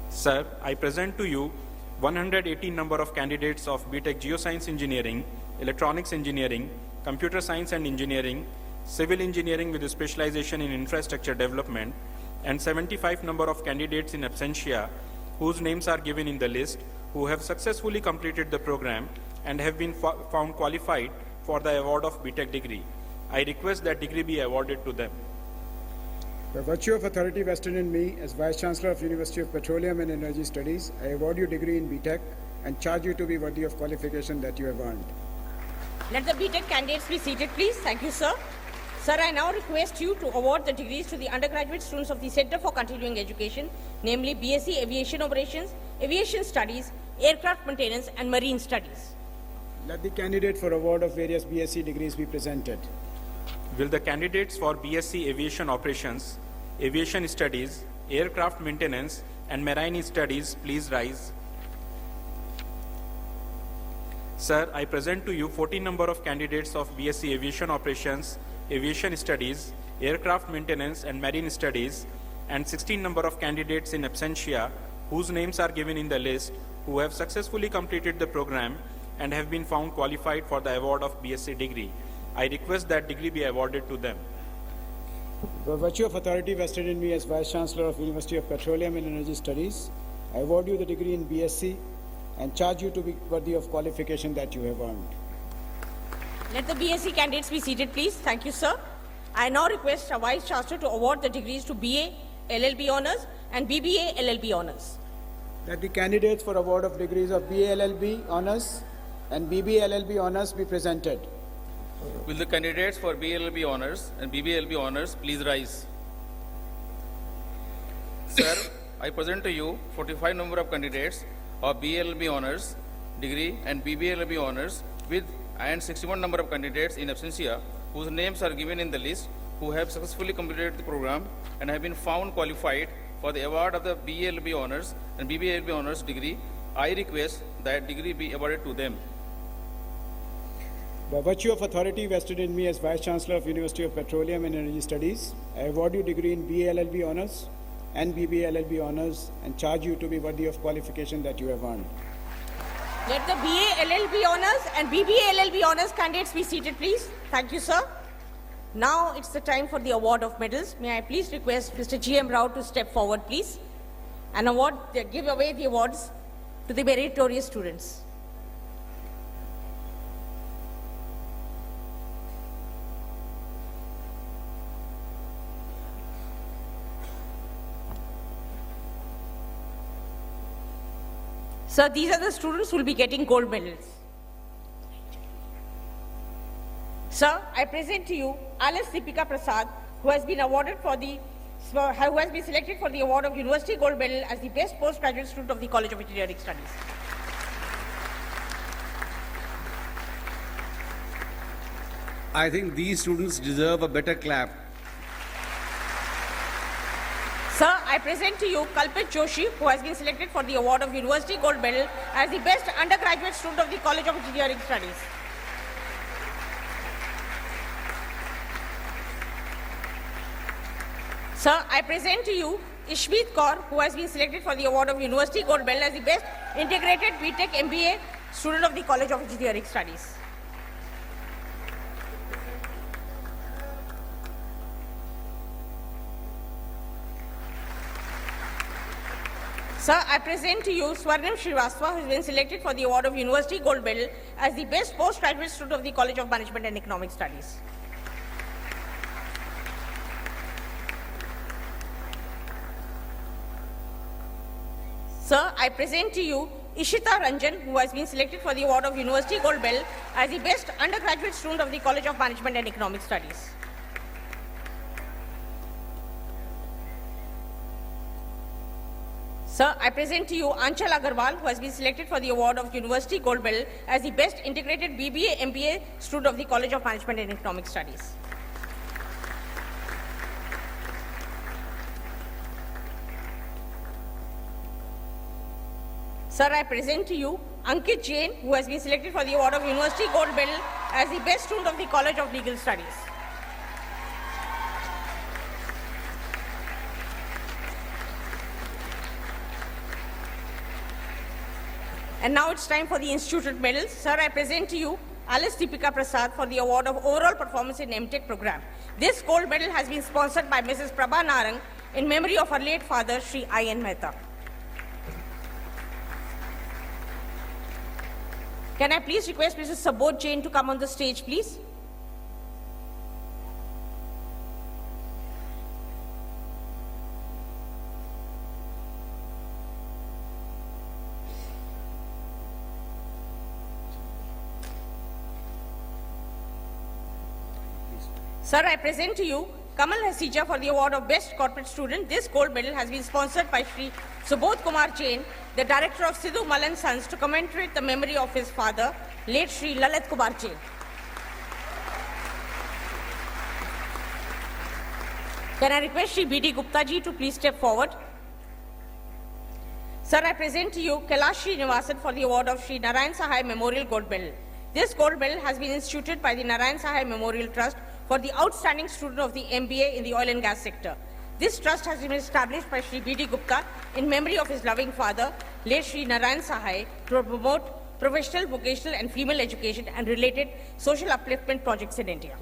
Sir, I present to you 118 number of candidates of BTech Geoscience Engineering, Electronics Engineering, Computer Science and Engineering, Civil Engineering with specialization in infrastructure development, and 75 number of candidates in absentia whose names are given in the list who have successfully completed the program and have been found qualified for the award of BTech degree. I request that degree be awarded to them. By virtue of authority vested in me as Vice Chancellor of University of Petroleum and Energy Studies, I award you degree in BTech and charge you to be worthy of qualification that you have earned. Let the BTech candidates be seated, please. Thank you, sir. Sir, I now request you to award the degrees to the undergraduate students of the Center for Continuing Education, namely BSc Aviation Operations, Aviation Studies, Aircraft Maintenance, and Marine Studies. Let the candidate for award of various BSc degrees be presented. Will the candidates for BSc Aviation Operations, Aviation Studies, Aircraft Maintenance, and Marine Studies please rise? Sir, I present to you 14 number of candidates of BSc Aviation Operations, Aviation Studies, Aircraft Maintenance, and Marine Studies, and 16 number of candidates in absentia whose names are given in the list who have successfully completed the program and have been found qualified for the award of BSc degree. I request that degree be awarded to them. By virtue of authority vested in me as Vice Chancellor of University of Petroleum and Energy Studies, I award you the degree in BSc and charge you to be worthy of qualification that you have earned. Let the BSc candidates be seated, please. Thank you, sir. I now request our Vice Chancellor to award the degrees to BA LLB Honours and BBA LLB Honours. Let the candidates for award of degrees of BA LLB Honours and BBA LLB Honours be presented. Will the candidates for BLB Honours and BBLB Honours please rise? Sir, I present to you 45 number of candidates of BLB Honours degree and BBLB Honours with and 61 number of candidates in absentia whose names are given in the list who have successfully completed the program and have been found qualified for the award of the BLB Honours and BBLB Honours degree. I request that degree be awarded to them. By virtue of authority vested in me as Vice Chancellor of University of Petroleum and Energy Studies, I award you degree in BA LLB Honours and BBA LLB Honours and charge you to be worthy of qualification that you have earned. Let the BA LLB Honours and BBA LLB Honours candidates be seated, please. Thank you, sir. Now it's the time for the award of medals. May I please request Mr. G.M. Rao to step forward, please, and give away the awards to the meritorious students. Sir, these are the students who will be getting gold medals. Sir, I present to you Alice Deepika Prasad, who has been selected for the award of University Gold Medal as the best postgraduate student of the College of Engineering Studies. I think these students deserve a better clap. Sir, I present to you Kalpit Joshi, who has been selected for the award of University Gold Medal as the best undergraduate student of the College of Engineering Studies. Sir, I present to you Ishmeet Kaur, who has been selected for the award of University Gold Medal as the best integrated BTech MBA student of the College of Engineering Studies. Sir, I present to you Swarnim Srivastava, who has been selected for the award of University Gold Medal as the best postgraduate student of the College of Management and Economic Studies. Sir, I present to you Ishita Ranjan, who has been selected for the award of University Gold Medal as the best undergraduate student of the College of Management and Economic Studies. Sir, I present to you Anchal Agarwal, who has been selected for the award of University Gold Medal as the best integrated BBA MBA student of the College of Management and Economic Studies. Sir, I present to you Ankit Jain, who has been selected for the award of University Gold Medal as the best student of the College of Legal Studies. And now it's time for the instituted medals. Sir, I present to you Alice Deepika Prasad for the award of overall performance in MTech program. This gold medal has been sponsored by Mrs. Prabha Narang in memory of her late father, Sri I.N. Mehta. Can I please request Mrs. Sabodh Jain to come on the stage, please? Sir, I present to you Kamal Hasija for the award of Best Corporate Student. This gold medal has been sponsored by Sri Subodh Kumar Jain, the director of Sidhu Malan Sons, to commemorate the memory of his father, late Sri Lalit Kumar Jain. Can I request Sri B.D. Gupta ji to please step forward? Sir, I present to you Kailash Srinivasan for the award of Sri Narayan Sahai Memorial Gold Medal. This gold medal has been instituted by the Narayan Sahai Memorial Trust for the outstanding student of the MBA in the oil and gas sector. This trust has been established by Sri B.D. Gupta in memory of his loving father, late Sri Narayan Sahai, to promote professional, vocational and female education and related social upliftment projects in India.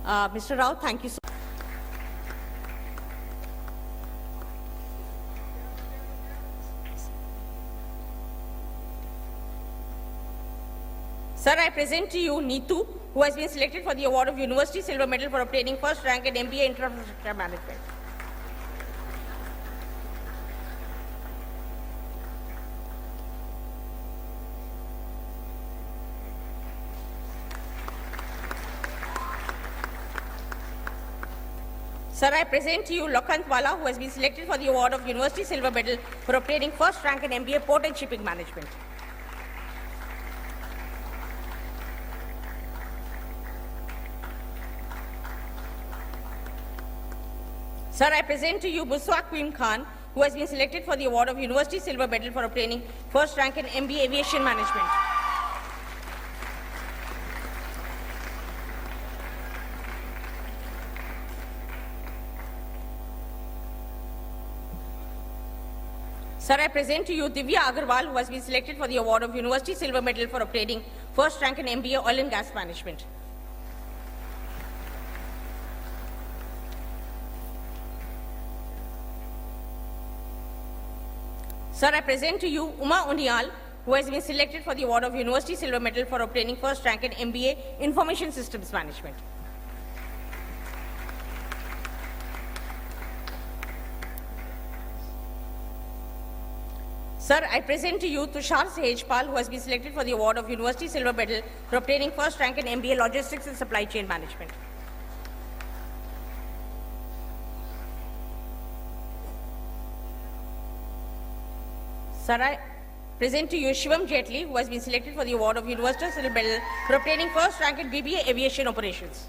Mr. Rao, thank you so much. Sir, I present to you Neetu, who has been selected for the award of University Silver Medal for obtaining first rank in MBA Infrastructure Management. Sir, I present to you Lokhant Wala, who has been selected for the award of University Silver Medal for obtaining first rank in MBA Port and Shipping Management. Sir, I present to you Buswa Queen Khan, who has been selected for the award of University Silver Medal for obtaining first rank in MBA Aviation Management. Sir, I present to you Divya Agarwal, who has been selected for the award of University Silver Medal for obtaining first rank in MBA Oil and Gas Management. Sir, I present to you Uma Unial, who has been selected for the award of University Silver Medal for obtaining first rank in MBA Information Systems Management. Sir, I present to you Tushar Sehajpal, who has been selected for the award of University Silver Medal for obtaining first rank in MBA Logistics and Supply Chain Management. Sir, present to you Shivam Jetli, who has been selected for the award of University Silver Medal for obtaining first rank in BBA Aviation Operations.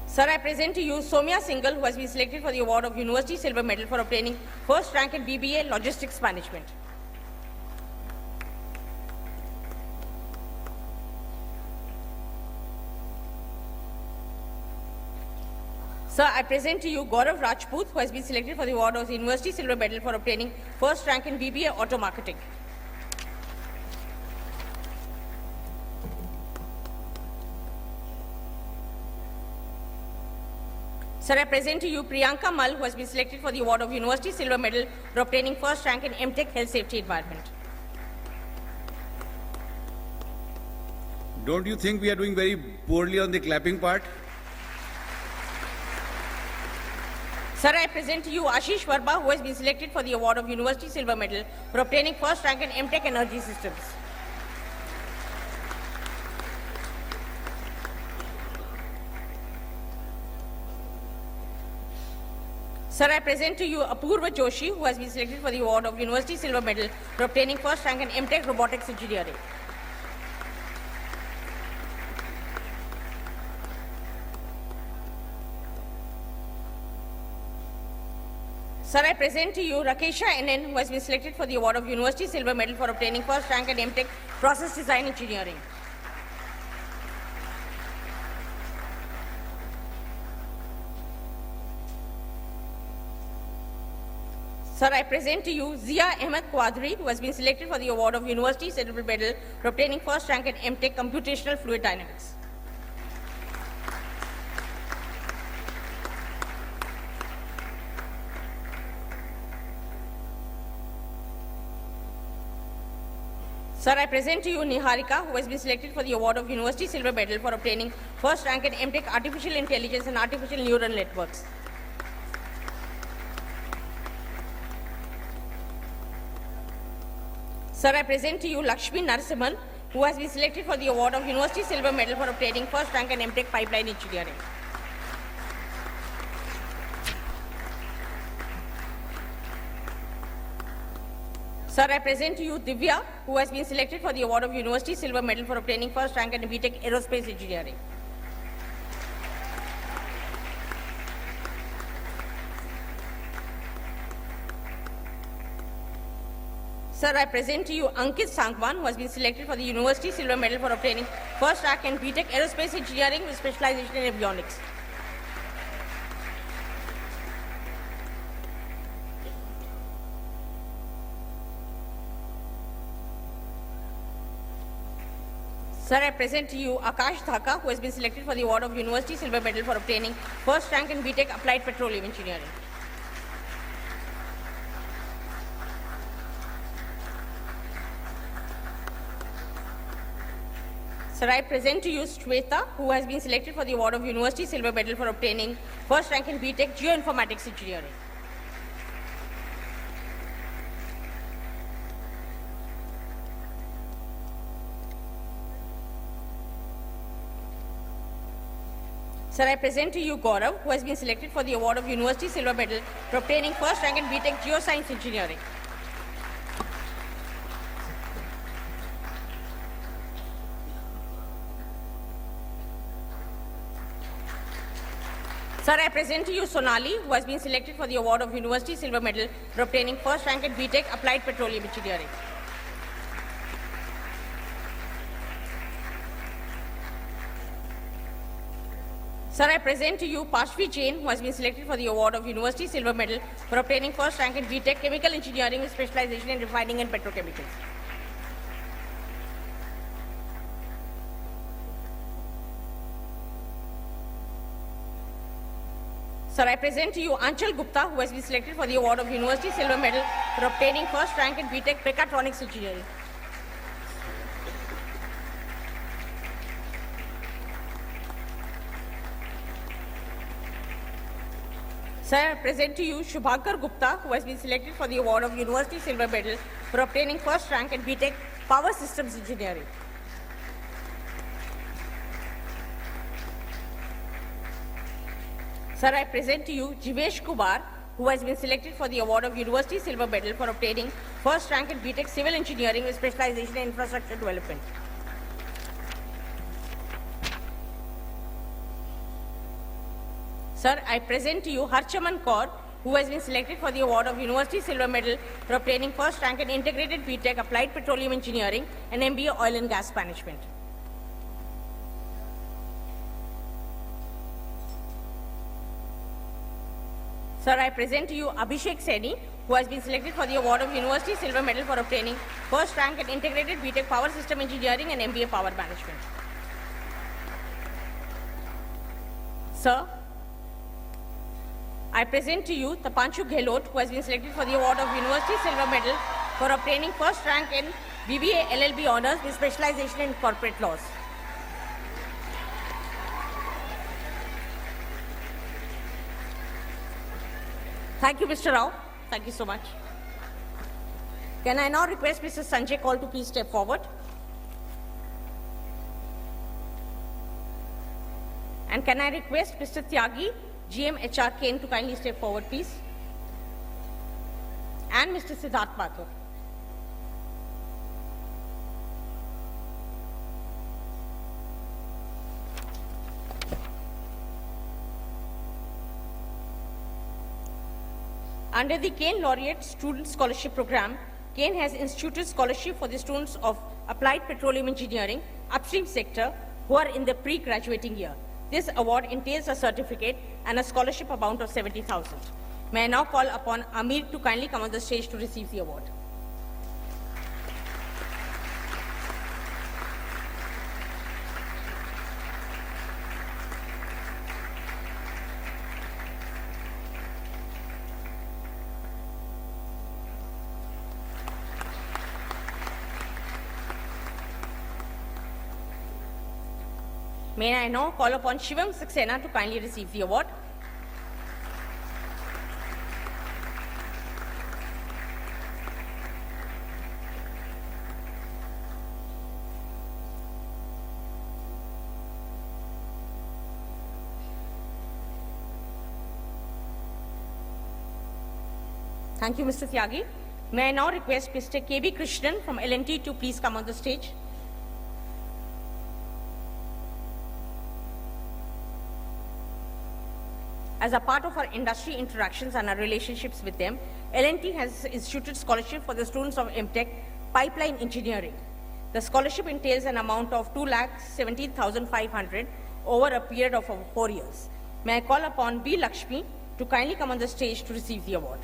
Sir, I present to you Somya Singhal, who has been selected for the award of University Silver Medal for obtaining first rank in BBA Logistics Management. Sir, I present to you Gaurav Rajput, who has been selected for the award of the University Silver Medal for obtaining first rank in BBA Auto Marketing. Sir, I present to you Priyanka Mal, who has been selected for the award of University Silver Medal for obtaining first rank in MTech Health Safety Environment. Don't you think we are doing very poorly on the clapping part? Sir, I present to you Ashish Verma, who has been selected for the award of University Silver Medal for obtaining first rank in MTech Energy Systems. Sir, I present to you Apurva Joshi, who has been selected for the award of University Silver Medal for obtaining first rank in MTech Robotics Engineering. Sir, I present to you Rakesha NN, who has been selected for the award of University Silver Medal for obtaining first rank in MTech Process Design Engineering. Sir, I present to you Zia Ahmed Quadri, who has been selected for the award of University Silver Medal for obtaining first rank in MTech Computational Fluid Dynamics. Sir, I present to you Niharika, who has been selected for the award of University Silver Medal for obtaining first rank in MTech Artificial Intelligence and Artificial Neural Networks. Sir, I present to you Lakshmi Narasimhan, who has been selected for the award of University Silver Medal for obtaining first rank in MTech Pipeline Engineering. Sir, I present to you Divya, who has been selected for the award of University Silver Medal for obtaining first rank in BTech Aerospace Engineering. Sir, I present to you Ankit Sangwan, who has been selected for the University Silver Medal for obtaining first rank in BTech Aerospace Engineering with specialization in avionics. Sir, I present to you Akash Dhaka, who has been selected for the award of University Silver Medal for obtaining first rank in BTech Applied Petroleum Engineering. Sir, I present to you Shweta, who has been selected for the award of University Silver Medal for obtaining first rank in BTech Geoinformatics Engineering. Sir, I present to you Gaurav, who has been selected for the award of University Silver Medal for obtaining first rank in BTech Geoscience Engineering. Sir, I present to you Sonali, who has been selected for the award of University Silver Medal for obtaining first rank in BTech Applied Petroleum Engineering. Sir, I present to you Pashvi Jain, who has been selected for the award of University Silver Medal for obtaining first rank in BTech Chemical Engineering with specialization in refining and petrochemicals. Sir, I present to you Anchal Gupta, who has been selected for the award of University Silver Medal for obtaining first rank in BTech Mechatronics Engineering. Sir, I present to you Shubhankar Gupta, who has been selected for the award of University Silver Medal for obtaining first rank in BTech Power Systems Engineering. Sir, I present to you Jivesh Kumar, who has been selected for the award of University Silver Medal for obtaining first rank in BTech Civil Engineering with specialization in infrastructure development. Sir, I present to you Harchaman Kaur, who has been selected for the award of University Silver Medal for obtaining first rank in integrated BTech Applied Petroleum Engineering and MBA Oil and Gas Management. Sir, I present to you Abhishek Seni, who has been selected for the award of University Silver Medal for obtaining first rank in integrated BTech Power System Engineering and MBA Power Management. Sir, I present to you Tapanshu Gehlot, who has been selected for the award of University Silver Medal for obtaining first rank in BBA LLB Honours with specialization in corporate laws. Thank you, Mr. Rao. Thank you so much. Can I now request Mr. Sanjay Kaul to please step forward? And can I request Mr. Tyagi, GM HR Kane, to kindly step forward, please? And Mr. Siddharth Mathur. Under the Kane Laureate Student Scholarship Program, Kane has instituted scholarship for the students of Applied Petroleum Engineering, upstream sector, who are in the pre-graduating year. This award entails a certificate and a scholarship amount of 70,000. May I now call upon Amir to kindly come on the stage to receive the award. May I now call upon Shivam Saxena to kindly receive the award. Thank you, Mr. Tyagi. May I now request Mr. K.B. Krishnan from L&T to please come on the stage. As a part of our industry interactions and our relationships with them, L&T has instituted scholarship for the students of MTech Pipeline Engineering. The scholarship entails an amount of 2,17,500 over a period of 4 years. May I call upon B. Lakshmi to kindly come on the stage to receive the award.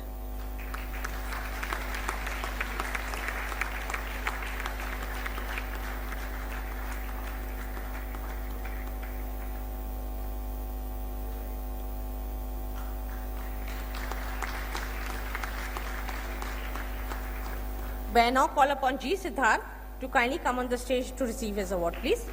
May I now call upon G. Siddharth to kindly come on the stage to receive his award, please.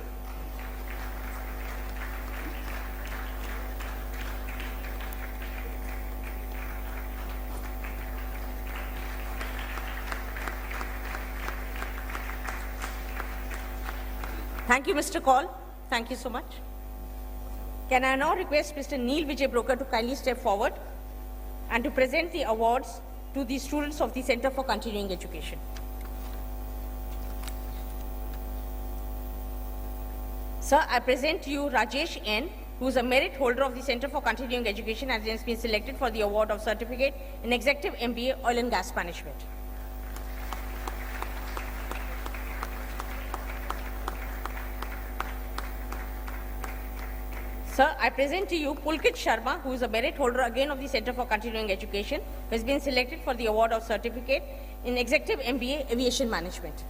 Thank you, Mr. Kaul. Thank you so much. Can I now request Mr. Neil Vijay Broker to kindly step forward and to present the awards to the students of the Center for Continuing Education. Sir, I present to you Rajesh N., who is a merit holder of the Center for Continuing Education and has been selected for the award of Certificate in Executive MBA Oil and Gas Management. Sir, I present to you Pulkit Sharma, who is a merit holder again of the Center for Continuing Education, who has been selected for the award of Certificate in Executive MBA Aviation Management.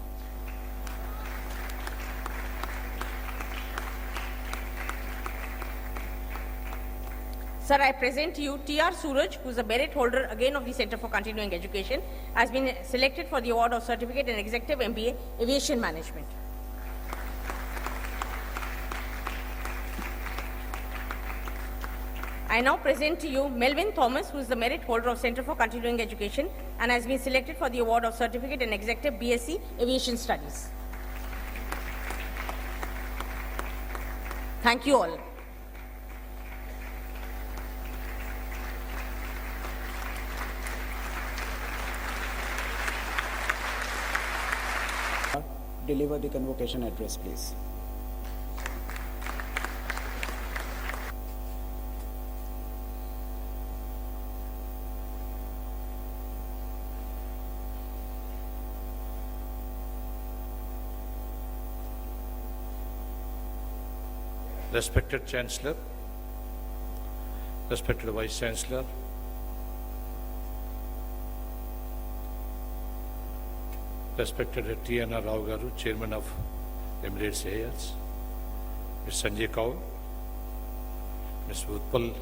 Sir, I present to you T.R. Suraj, who is a merit holder again of the Center for Continuing Education, has been selected for the award of Certificate in Executive MBA Aviation Management. I now present to you Melvin Thomas, who is the merit holder of Center for Continuing Education and has been selected for the award of Certificate in Executive BSc Aviation Studies. Thank you all. deliver the convocation address, please. Respected Chancellor, respected Vice Chancellor, respected T.N.R. Rao Garu, Chairman of Emirates Airways, Ms. Sanjay Kaur, Ms. Utpal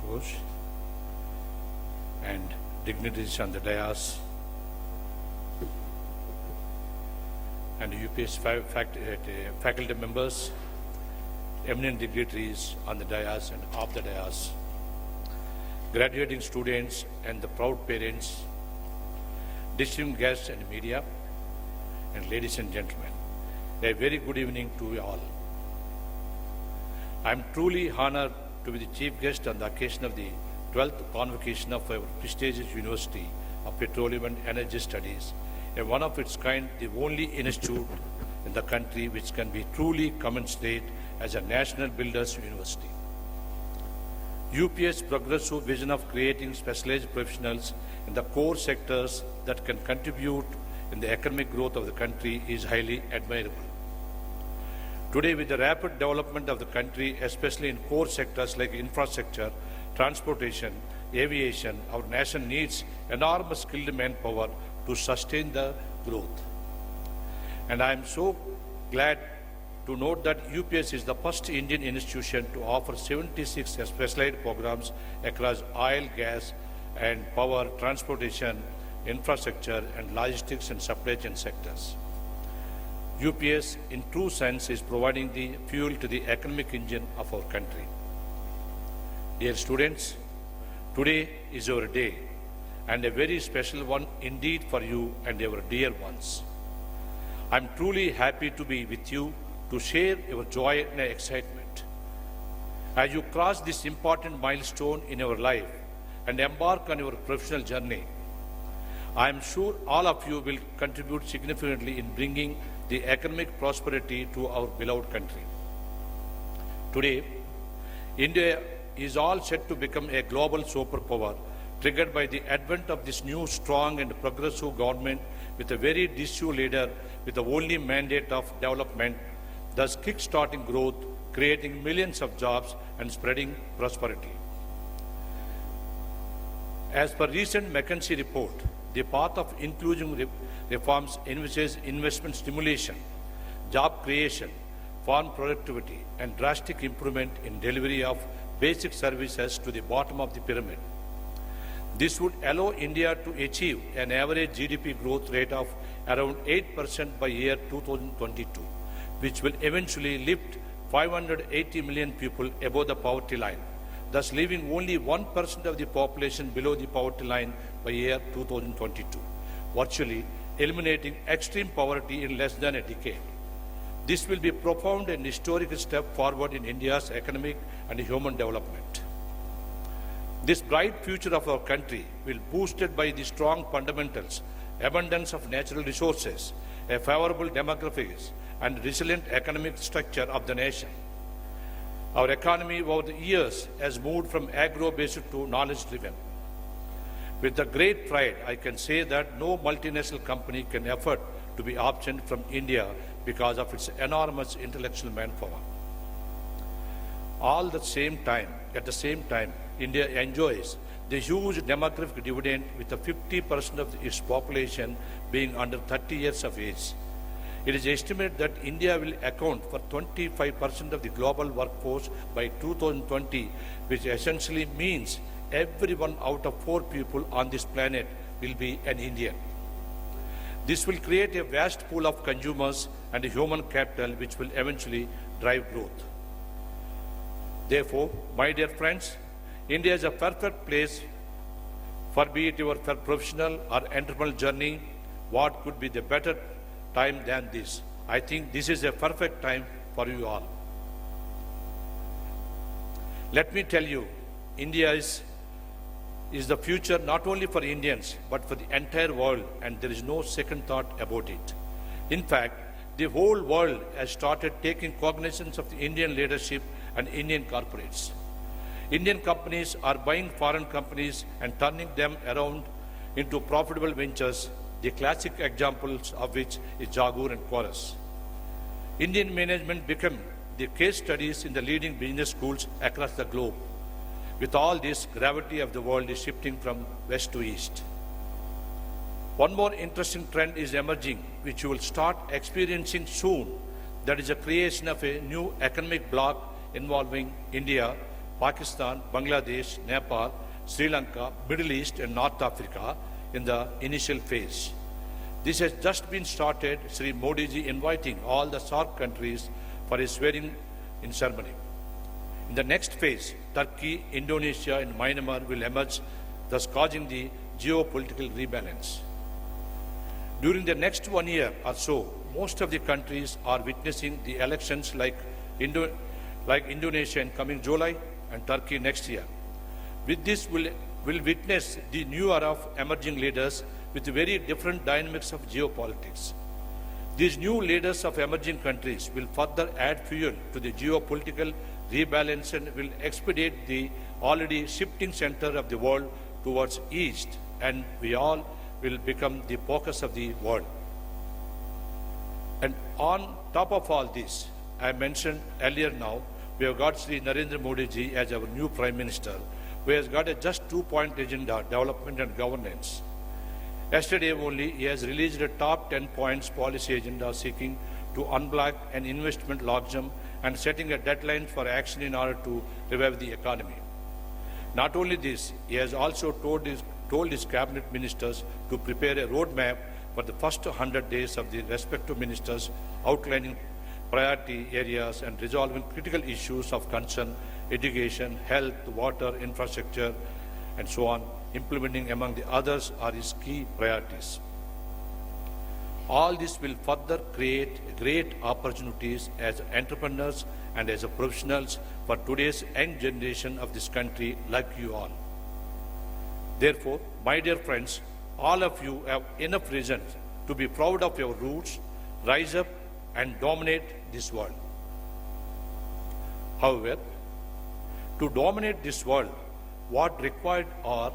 Ghosh, and dignitaries on the dais, and UPS faculty members, eminent dignitaries on the dais and off the dais, graduating students and the proud parents, distinguished guests and media, and ladies and gentlemen, a very good evening to you all. I am truly honored to be the chief guest on the occasion of the 12th convocation of our prestigious University of Petroleum and Energy Studies, and one of its kind, the only institute in the country which can be truly commensurate as a national builders university. UP's progressive vision of creating specialized professionals in the core sectors that can contribute in the economic growth of the country is highly admirable. Today, with the rapid development of the country, especially in core sectors like infrastructure, transportation, aviation, our nation needs enormous skilled manpower to sustain the growth. And I am so glad to note that UPS is the first Indian institution to offer 76 specialized programs across oil, gas, and power, transportation, infrastructure, and logistics and supply chain sectors. UPS, in true sense, is providing the fuel to the economic engine of our country. Dear students, today is your day, and a very special one indeed for you and your dear ones. I am truly happy to be with you to share your joy and excitement. As you cross this important milestone in your life and embark on your professional journey, I am sure all of you will contribute significantly in bringing the economic prosperity to our beloved country. Today, India is all set to become a global superpower, triggered by the advent of this new, strong and progressive government with a very decisive leader with the only mandate of development, thus kick-starting growth, creating millions of jobs and spreading prosperity. As per recent McKinsey report, the path of inclusive reforms envisages investment stimulation, job creation, farm productivity, and drastic improvement in delivery of basic services to the bottom of the pyramid. This would allow India to achieve an average GDP growth rate of around 8% by year 2022, which will eventually lift 580 million people above the poverty line, thus leaving only 1% of the population below the poverty line by year 2022, virtually eliminating extreme poverty in less than a decade. This will be a profound and historic step forward in India's economic and human development. This bright future of our country will be boosted by the strong fundamentals, abundance of natural resources, a favorable demographics, and resilient economic structure of the nation. Our economy over the years has moved from agro-based to knowledge-driven. With the great pride, I can say that no multinational company can afford to be absent from India because of its enormous intellectual manpower. At the same time, India enjoys the huge demographic dividend with 50% of its population being under 30 years of age. It is estimated that India will account for 25% of the global workforce by 2020, which essentially means every 1 out of 4 people on this planet will be an Indian. This will create a vast pool of consumers and human capital which will eventually drive growth. Therefore, my dear friends, India is a perfect place for be it your professional or entrepreneurial journey. What could be the better time than this? I think this is a perfect time for you all. Let me tell you, India is the future not only for Indians, but for the entire world, and there is no second thought about it. In fact, the whole world has started taking cognizance of the Indian leadership and Indian corporates. Indian companies are buying foreign companies and turning them around into profitable ventures, the classic examples of which is Jaguar and Chorus. Indian management became the case studies in the leading business schools across the globe. With all this, gravity of the world is shifting from west to east. One more interesting trend is emerging, which you will start experiencing soon. That is the creation of a new economic bloc involving India, Pakistan, Bangladesh, Nepal, Sri Lanka, Middle East and North Africa in the initial phase. This has just been started, Sri Modi ji inviting all the SAARC countries for a swearing-in ceremony. In the next phase, Turkey, Indonesia and Myanmar will emerge, thus causing the geopolitical rebalance. During the next 1 year or so, most of the countries are witnessing the elections like Indonesia in coming July and Turkey next year. With this, we'll witness the new era of emerging leaders with very different dynamics of geopolitics. These new leaders of emerging countries will further add fuel to the geopolitical rebalance and will expedite the already shifting center of the world towards east, and we all will become the focus of the world. And on top of all this, I mentioned earlier now, we have got Sri Narendra Modi ji as our new Prime Minister, who has got a just 2-point agenda, development and governance. Yesterday only, he has released a top 10 points policy agenda seeking to unblock an investment logjam and setting a deadline for action in order to revive the economy. Not only this, he has also told his cabinet ministers to prepare a roadmap for the first 100 days of the respective ministers, outlining priority areas and resolving critical issues of concern, education, health, water, infrastructure, and so on, implementing among the others are his key priorities. All this will further create great opportunities as entrepreneurs and as professionals for today's young generation of this country like you all. Therefore, my dear friends, all of you have enough reason to be proud of your roots, rise up and dominate this world. However, to dominate this world, what required are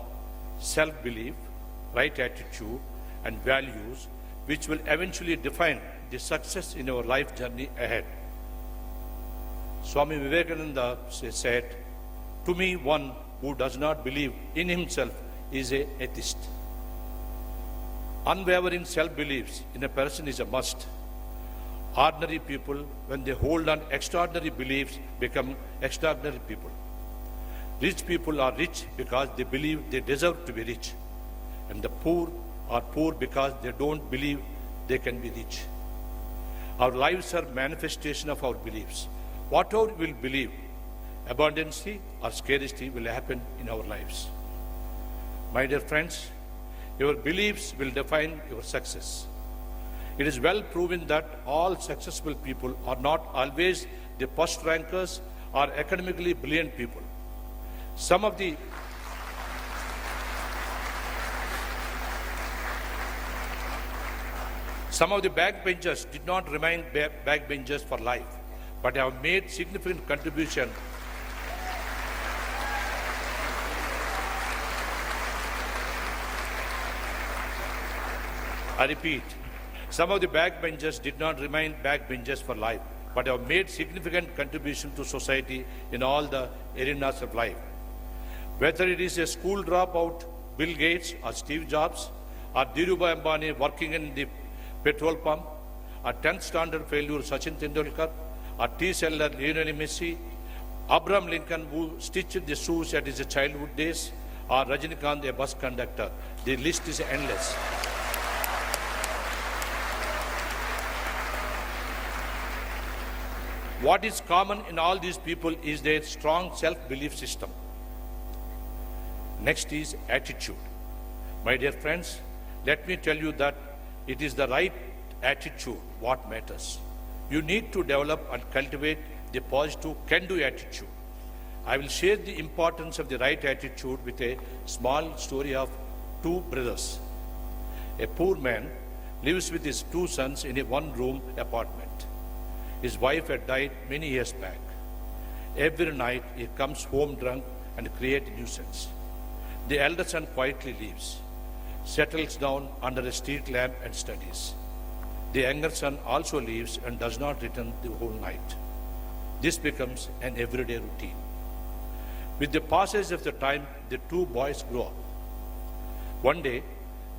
self-belief, right attitude and values which will eventually define the success in our life journey ahead. Swami Vivekananda said, "To me, one who does not believe in himself is an atheist." Unwavering self-beliefs in a person is a must. Ordinary people, when they hold on extraordinary beliefs, become extraordinary people. Rich people are rich because they believe they deserve to be rich. And the poor are poor because they don't believe they can be rich. Our lives are manifestation of our beliefs. Whatever we will believe, abundancy or scarcity will happen in our lives. My dear friends, your beliefs will define your success. It is well proven that all successful people are not always the first rankers or academically brilliant people. Some of the backbenchers did not remain backbenchers for life, but have made significant contribution I repeat, some of the backbenchers did not remain backbenchers for life, but have made significant contribution to society in all the arenas of life. Whether it is a school dropout, Bill Gates or Steve Jobs, or Dhirubhai Ambani working in the petrol pump, or 10th standard failure Sachin Tendulkar, or tea seller Lionel Messi, Abraham Lincoln who stitched the shoes at his childhood days, or Rajinikanth, a bus conductor. The list is endless. What is common in all these people is their strong self-belief system. Next is attitude. My dear friends, let me tell you that it is the right attitude what matters. You need to develop and cultivate the positive can-do attitude. I will share the importance of the right attitude with a small story of two brothers. A poor man lives with his 2 sons in a one-room apartment. His wife had died many years back. Every night he comes home drunk and creates a nuisance. The elder son quietly leaves, settles down under a street lamp and studies. The younger son also leaves and does not return the whole night. This becomes an everyday routine. With the passage of the time, the 2 boys grow up. One day,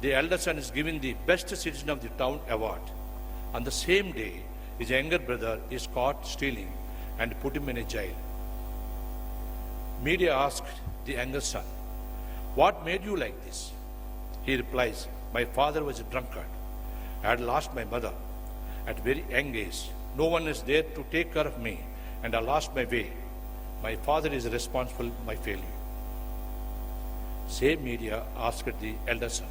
the elder son is given the Best Citizen of the Town award. On the same day, his younger brother is caught stealing and put him in a jail. Media asked the younger son, "What made you like this?" He replies, "My father was a drunkard. I had lost my mother at very young age. No one is there to take care of me, and I lost my way. My father is responsible for my failure." Same media asked the elder son,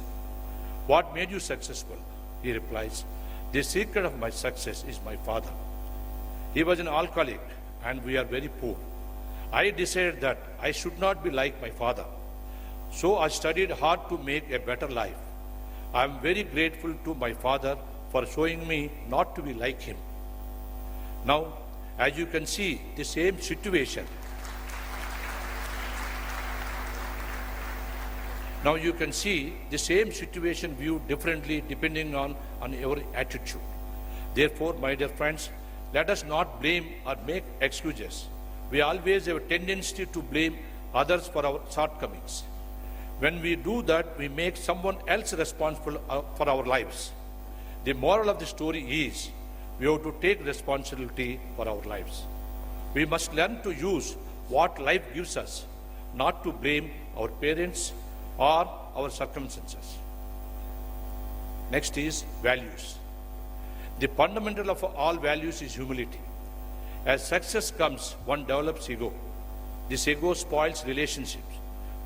"What made you successful?" He replies, "The secret of my success is my father. He was an alcoholic and we are very poor. I decided that I should not be like my father. So I studied hard to make a better life. I am very grateful to my father for showing me not to be like him." Now, as you can see, the same situation. Now you can see the same situation viewed differently depending on your attitude. Therefore, my dear friends, let us not blame or make excuses. We always have a tendency to blame others for our shortcomings. When we do that, we make someone else responsible for our lives. The moral of the story is we have to take responsibility for our lives. We must learn to use what life gives us, not to blame our parents or our circumstances. Next is values. The fundamental of all values is humility. As success comes, one develops ego. This ego spoils relationships,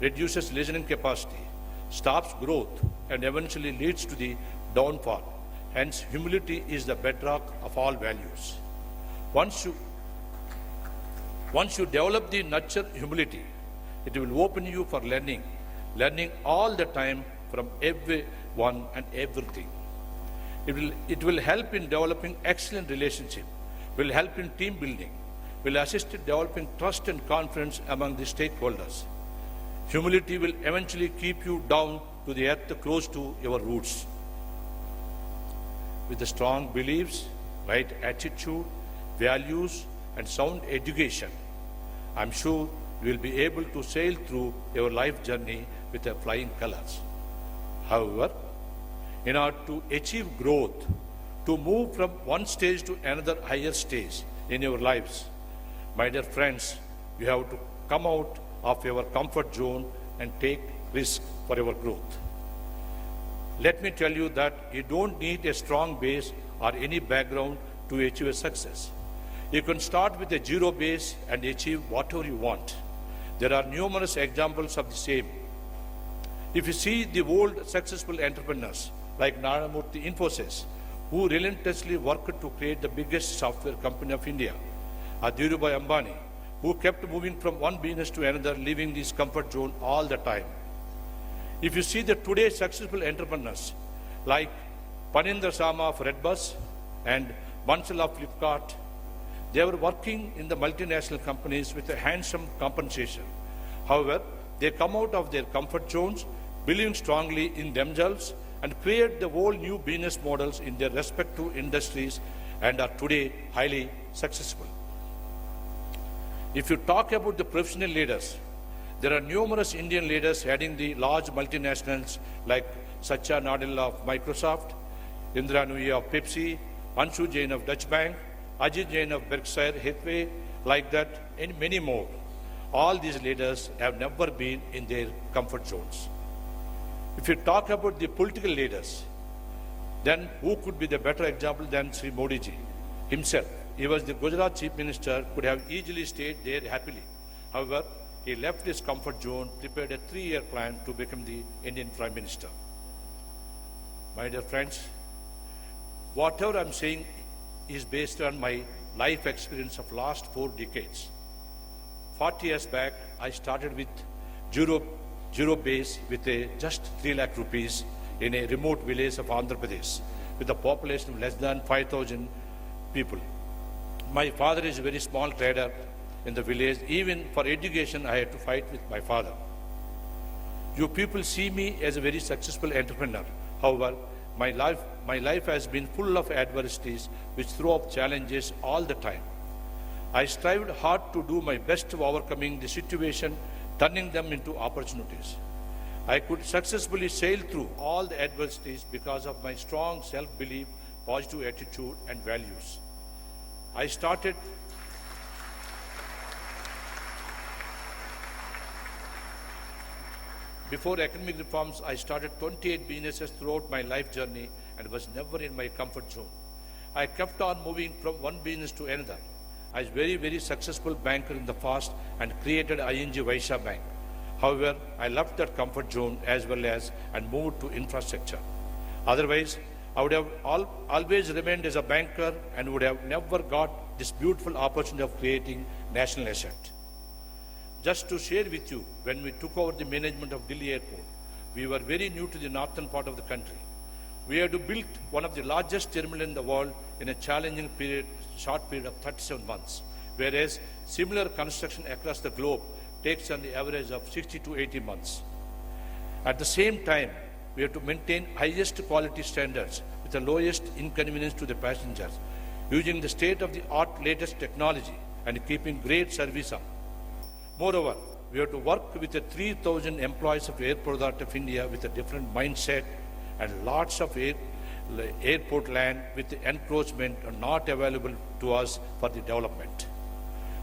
reduces listening capacity, stops growth, and eventually leads to the downfall. Hence, humility is the bedrock of all values. Once you develop the nurture humility, it will open you for learning all the time from everyone and everything. It will help in developing excellent relationship, will help in team building, will assist in developing trust and confidence among the stakeholders. Humility will eventually keep you down to the earth close to your roots. With the strong beliefs, right attitude, values, and sound education, I'm sure you will be able to sail through your life journey with a flying colors. However, in order to achieve growth, to move from one stage to another higher stage in your lives, my dear friends, you have to come out of your comfort zone and take risk for your growth. Let me tell you that you don't need a strong base or any background to achieve a success. You can start with a zero base and achieve whatever you want. There are numerous examples of the same. If you see the old successful entrepreneurs like Narayana Murthy Infosys, who relentlessly worked to create the biggest software company of India, or Dhirubhai Ambani, who kept moving from one business to another, leaving this comfort zone all the time. If you see the today successful entrepreneurs like Panindra Sama of Redbus and Bansal of Flipkart, they were working in the multinational companies with a handsome compensation. However, they come out of their comfort zones, believing strongly in themselves, and create the whole new business models in their respective industries and are today highly successful. If you talk about the professional leaders, there are numerous Indian leaders heading the large multinationals like Satya Nadella of Microsoft, Indra Nooyi of Pepsi, Anshu Jain of Dutch Bank, Ajit Jain of Berkshire Hathaway, like that, and many more. All these leaders have never been in their comfort zones. If you talk about the political leaders, then who could be the better example than Sri Modi ji himself? He was the Gujarat Chief Minister, could have easily stayed there happily. However, he left his comfort zone, prepared a 3-year plan to become the Indian Prime Minister. My dear friends, whatever I'm saying is based on my life experience of last 4 decades. 40 years back, I started with zero base with just 3 lakh rupees in a remote village of Andhra Pradesh. with a population of less than 5,000 people. My father is a very small trader in the village. Even for education, I had to fight with my father. You people see me as a very successful entrepreneur. However, my life has been full of adversities which throw up challenges all the time. I strived hard to do my best of overcoming the situation, turning them into opportunities. I could successfully sail through all the adversities because of my strong self-belief, positive attitude and values. Before academic reforms, I started 28 businesses throughout my life journey and was never in my comfort zone. I kept on moving from one business to another. I was very successful banker in the past and created ING Vaishya Bank. However, I left that comfort zone as well as and moved to infrastructure. Otherwise, I would have always remained as a banker and would have never got this beautiful opportunity of creating national asset. Just to share with you, when we took over the management of Delhi Airport, we were very new to the northern part of the country. We had to build one of the largest terminals in the world in a challenging short period of 37 months, whereas similar construction across the globe takes on the average of 60 to 80 months. At the same time, we have to maintain highest quality standards with the lowest inconvenience to the passengers, using the state-of-the-art latest technology and keeping great service up. Moreover, we have to work with the 3,000 employees of Airport Authority of India with a different mindset and lots of airport land with the encroachment not available to us for the development.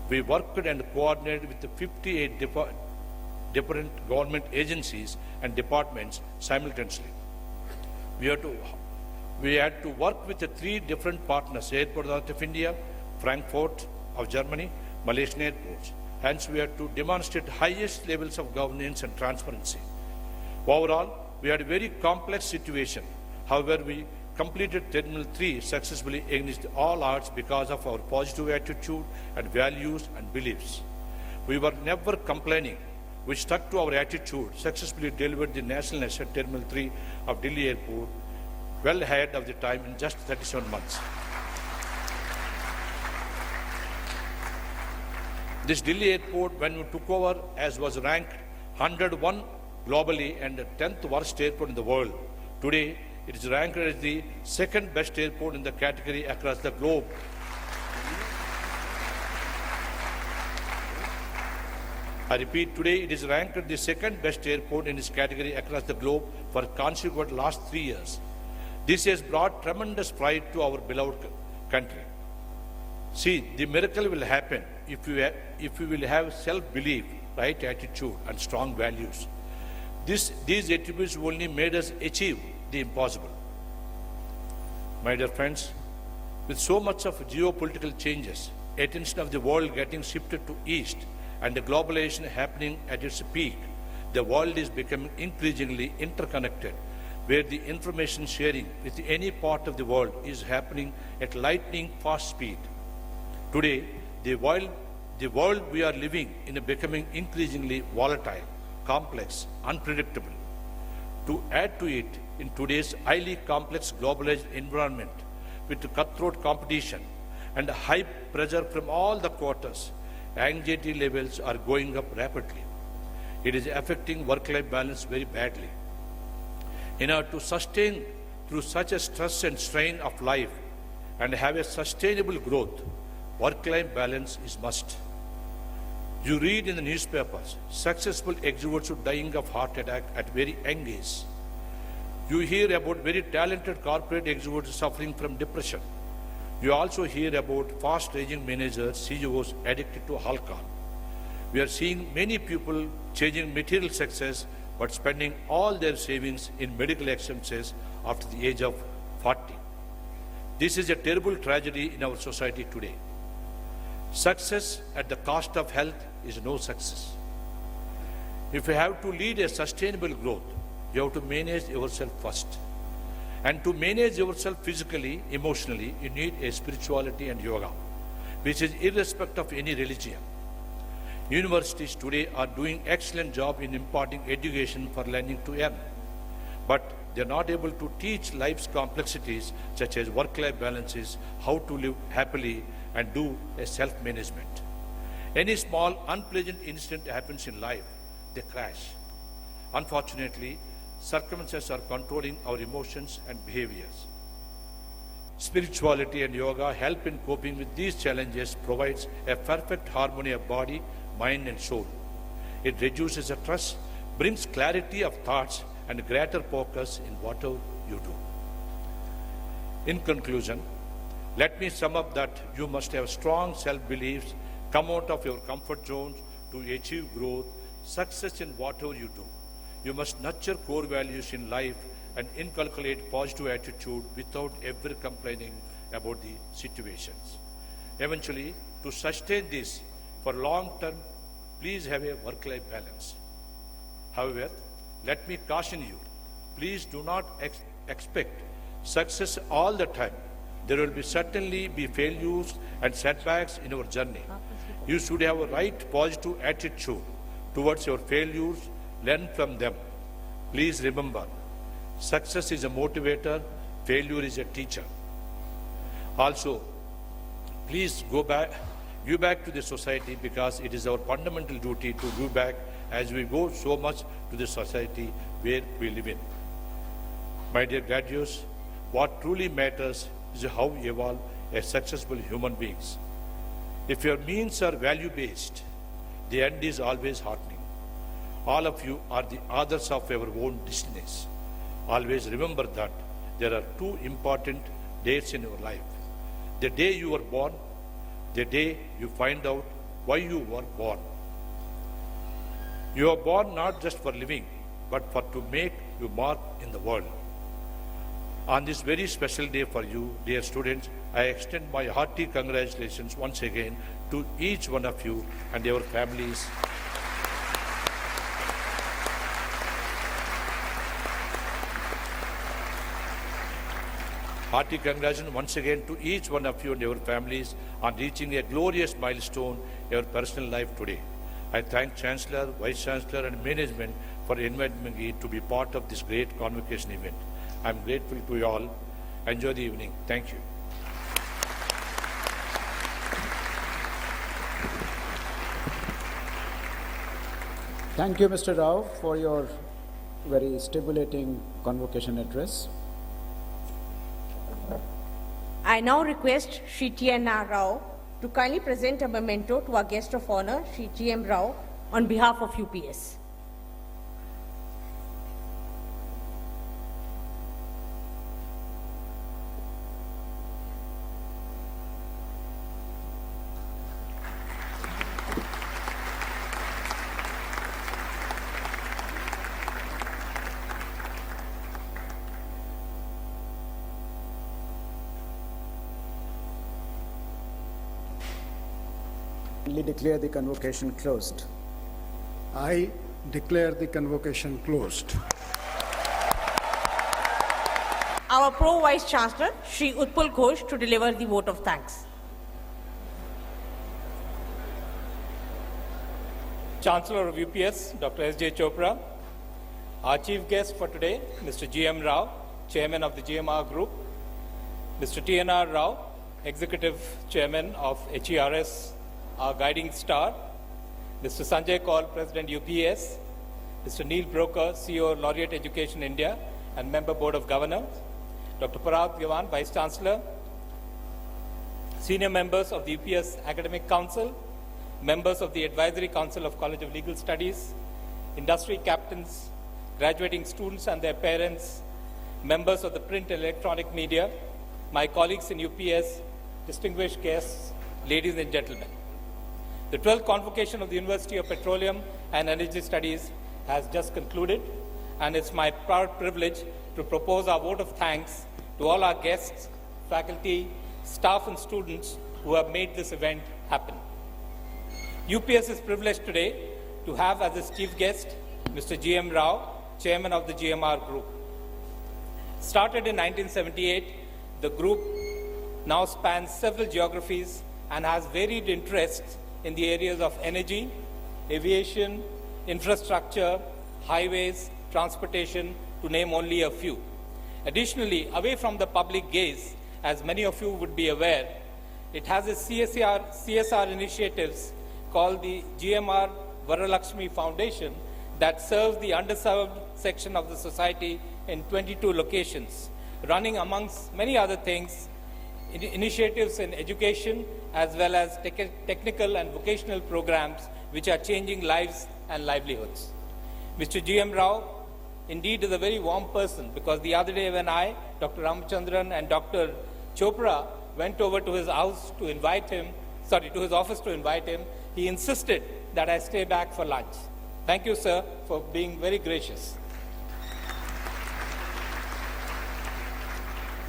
We worked and coordinated with the 58 different government agencies and departments simultaneously. We had to work with the 3 different partners, Airport Authority of India, Frankfurt of Germany, Malaysian airports. Hence, we had to demonstrate highest levels of governance and transparency. Overall, we had a very complex situation. However, we completed Terminal 3 successfully against all odds because of our positive attitude and values and beliefs. We were never complaining. We stuck to our attitude, successfully delivered the National Asset Terminal 3 of Delhi Airport well ahead of the time in just 37 months. This Delhi Airport, when we took over, was ranked 101 globally and the 10th worst airport in the world. Today, it is ranked as the 2nd best airport in the category across the globe. I repeat, today it is ranked the 2nd best airport in its category across the globe for consecutive last 3 years. This has brought tremendous pride to our beloved country. See, the miracle will happen if we will have self-belief, right attitude and strong values. These attributes only made us achieve the impossible. My dear friends, with so much of geopolitical changes, attention of the world getting shifted to east and the globalization happening at its peak, the world is becoming increasingly interconnected, where the information sharing with any part of the world is happening at lightning fast speed. Today, the world we are living in is becoming increasingly volatile, complex, unpredictable. To add to it, in today's highly complex globalized environment, with cutthroat competition and high pressure from all the quarters, anxiety levels are going up rapidly. It is affecting work-life balance very badly. In order to sustain through such a stress and strain of life and have a sustainable growth, work-life balance is must. You read in the newspapers, successful executives dying of heart attack at very young age. You hear about very talented corporate executives suffering from depression. You also hear about fast-aging managers, CEOs addicted to alcohol. We are seeing many people chasing material success but spending all their savings in medical expenses after the age of 40. This is a terrible tragedy in our society today. Success at the cost of health is no success. If you have to lead a sustainable growth, you have to manage yourself first. And to manage yourself physically, emotionally, you need a spirituality and yoga, which is irrespective of any religion. Universities today are doing excellent job in imparting education for learning to earn. but they're not able to teach life's complexities such as work-life balances, how to live happily and do a self-management. Any small unpleasant incident happens in life, they crash. Unfortunately, circumstances are controlling our emotions and behaviors. Spirituality and yoga help in coping with these challenges, provides a perfect harmony of body, mind and soul. It reduces the stress, brings clarity of thoughts and greater focus in whatever you do. In conclusion, let me sum up that you must have strong self-beliefs, come out of your comfort zones to achieve growth, success in whatever you do. You must nurture core values in life and inculcate positive attitude without ever complaining about the situations. Eventually, to sustain this for long term, please have a work-life balance. However, let me caution you, please do not expect success all the time. There will certainly be failures and setbacks in your journey. You should have a right positive attitude towards your failures, learn from them. Please remember, success is a motivator, failure is a teacher. Also, please give back to the society because it is our fundamental duty to give back as we go so much to the society where we live in. My dear graduates, what truly matters is how you evolve as successful human beings. If your means are value-based, the end is always heartening. All of you are the authors of your own destinies. Always remember that there are two important dates in your life. The day you were born, the day you find out why you were born. You are born not just for living, but for to make your mark in the world. On this very special day for you, dear students, I extend my hearty congratulations once again to each one of you and your families. Hearty congratulations once again to each one of you and your families on reaching a glorious milestone in your personal life today. I thank Chancellor, Vice Chancellor and Management for inviting me to be part of this great convocation event. I am grateful to you all. Enjoy the evening. Thank you. Thank you, Mr. Rao, for your very stimulating convocation address. I now request Shri T.N.R. Rao to kindly present a memento to our guest of honor, Shri G.M. Rao, on behalf of UPS. Declare the convocation closed. I declare the convocation closed. Our Pro Vice Chancellor, Shri Utpal Ghosh, to deliver the vote of thanks. Chancellor of UPS, Dr. S.J. Chopra, our chief guest for today, Mr. G.M. Rao, Chairman of the GMR Group, Mr. T.N.R. Rao, Executive Chairman of HERS, our guiding star, Mr. Sanjay Kaul, President UPS, Mr. Neil Broker, CEO Laureate Education India and Member Board of Governors, Dr. Parag Gavan, Vice Chancellor, senior members of the UPS Academic Council, members of the Advisory Council of College of Legal Studies, industry captains, graduating students and their parents, members of the print and electronic media, my colleagues in UPS, distinguished guests, ladies and gentlemen. The 12th convocation of the University of Petroleum and Energy Studies has just concluded, and it's my proud privilege to propose our vote of thanks to all our guests, faculty, staff and students who have made this event happen. UPS is privileged today to have as its chief guest Mr. G.M. Rao, Chairman of the GMR Group. Started in 1978, the group now spans several geographies and has varied interests in the areas of energy, aviation, infrastructure, highways, transportation, to name only a few. Additionally, away from the public gaze, as many of you would be aware, it has its CSR initiatives called the GMR Varalakshmi Foundation that serves the underserved section of the society in 22 locations, running amongst many other things, initiatives in education as well as technical and vocational programs which are changing lives and livelihoods. Mr. G.M. Rao indeed is a very warm person, because the other day when I, Dr. Ramachandran and Dr. Chopra went over to his house to invite him, to his office to invite him, he insisted that I stay back for lunch. Thank you, sir, for being very gracious.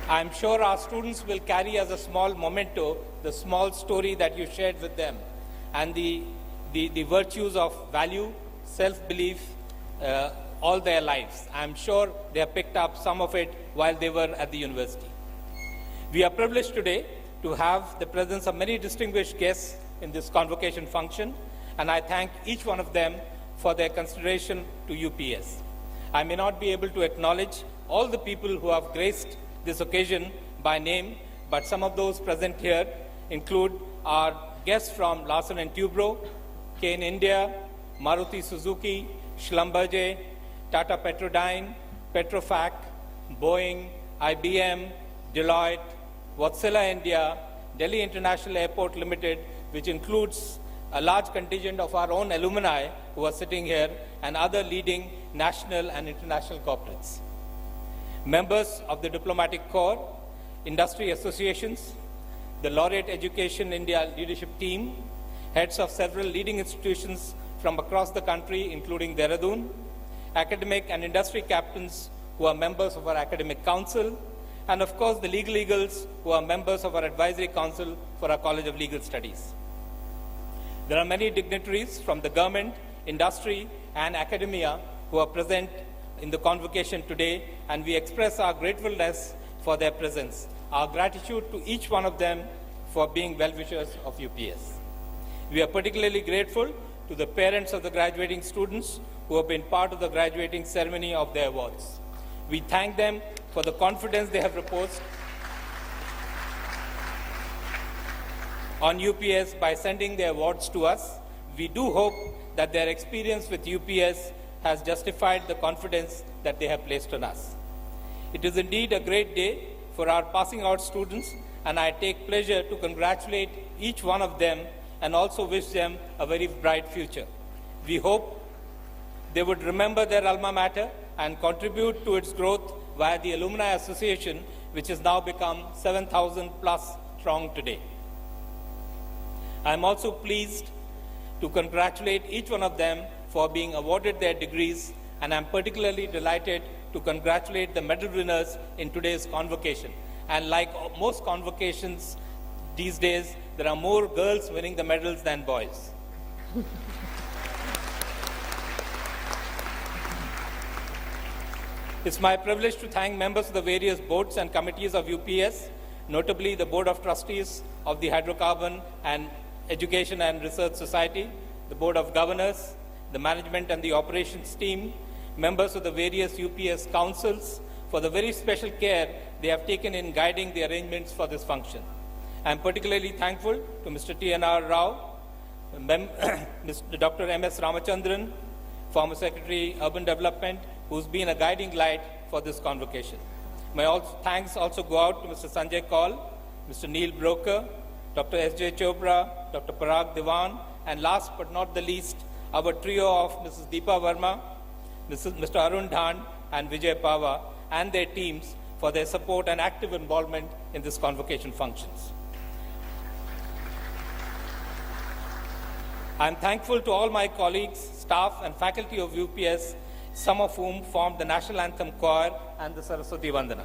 I'm sure our students will carry as a small memento the small story that you shared with them and the virtues of value, self-belief, all their lives. I'm sure they have picked up some of it while they were at the university. We are privileged today to have the presence of many distinguished guests in this convocation function, and I thank each one of them for their consideration to UPS. I may not be able to acknowledge all the people who have graced this occasion by name, but some of those present here include our guests from Larsen & Toubro, Kane India, Maruti Suzuki, Schlumberger, Tata Petrodyne, Petrofac, Boeing, IBM, Deloitte, Wärtsilä India, Delhi International Airport Limited, which includes a large contingent of our own alumni who are sitting here, and other leading national and international corporates. Members of the Diplomatic Corps, industry associations, the Laureate Education India leadership team, heads of several leading institutions from across the country, including Dehradun, academic and industry captains who are members of our academic council, and of course the legal eagles who are members of our advisory council for our College of Legal Studies. There are many dignitaries from the government, industry, and academia who are present in the convocation today, and we express our gratefulness for their presence, our gratitude to each one of them for being well-wishers of UPS. We are particularly grateful to the parents of the graduating students who have been part of the graduating ceremony of their awards. We thank them for the confidence they have reposed on UPS by sending their awards to us. We do hope that their experience with UPS has justified the confidence that they have placed on us. It is indeed a great day for our passing out students, and I take pleasure to congratulate each one of them and also wish them a very bright future. We hope they would remember their alma mater and contribute to its growth via the Alumni Association, which has now become 7,000 plus strong today. I am also pleased to congratulate each one of them for being awarded their degrees, and I am particularly delighted to congratulate the medal winners in today's convocation. And like most convocations these days, there are more girls winning the medals than boys. It's my privilege to thank members of the various boards and committees of UPS, notably the Board of Trustees of the Hydrocarbon and Education and Research Society, the Board of Governors, the Management and the Operations team, members of the various UPS councils, for the very special care they have taken in guiding the arrangements for this function. I am particularly thankful to Mr. T.N.R. Rao, Dr. M.S. Ramachandran, former Secretary, Urban Development, who's been a guiding light for this convocation. My thanks also go out to Mr. Sanjay Kaul, Mr. Neil Broker, Dr. S.J. Chopra, Dr. Parag Diwan, and last but not the least, our trio of Mrs. Deepa Verma, Mr. Arun Dhan, and Vijay Pava, and their teams for their support and active involvement in this convocation functions. I am thankful to all my colleagues, staff, and faculty of UPS, some of whom formed the National Anthem Choir and the Saraswati Vandana.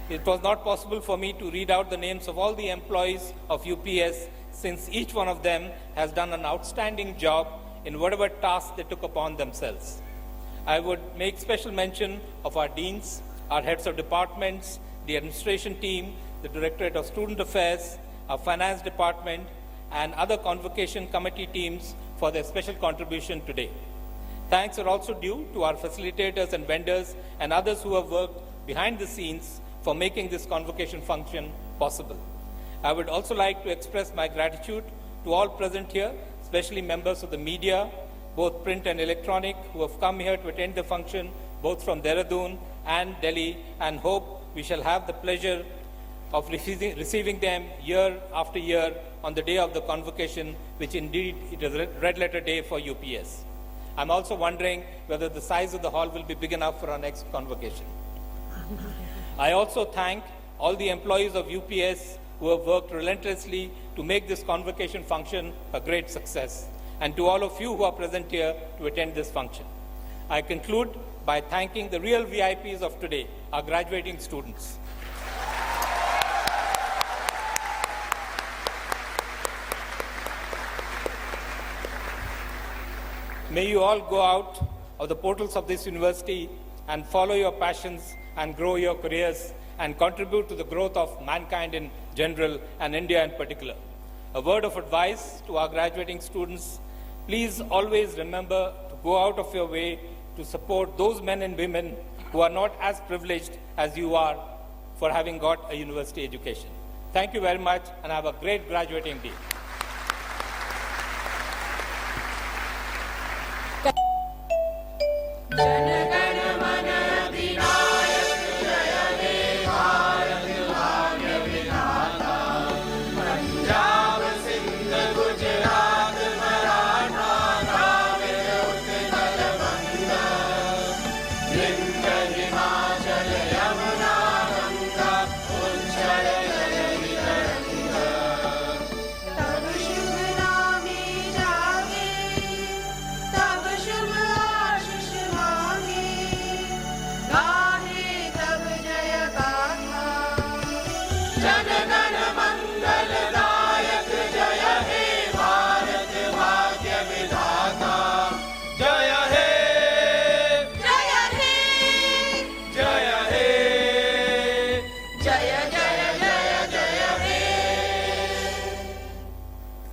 It was not possible for me to read out the names of all the employees of UPS, since each one of them has done an outstanding job in whatever task they took upon themselves. I would make special mention of our deans, our heads of departments, the administration team, the Directorate of Student Affairs, our finance department, and other convocation committee teams for their special contribution today. Thanks are also due to our facilitators and vendors and others who have worked behind the scenes for making this convocation function possible. I would also like to express my gratitude to all present here, especially members of the media, both print and electronic, who have come here to attend the function, both from Dehradun and Delhi, and hope we shall have the pleasure of receiving them year after year on the day of the convocation, which indeed it is a red letter day for UPS. I'm also wondering whether the size of the hall will be big enough for our next convocation. I also thank all the employees of UPS who have worked relentlessly to make this convocation function a great success, and to all of you who are present here to attend this function. I conclude by thanking the real VIPs of today, our graduating students. May you all go out of the portals of this university and follow your passions and grow your careers and contribute to the growth of mankind in general and India in particular. A word of advice to our graduating students: please always remember to go out of your way to support those men and women who are not as privileged as you are for having got a university education. Thank you very much, and have a great graduating day.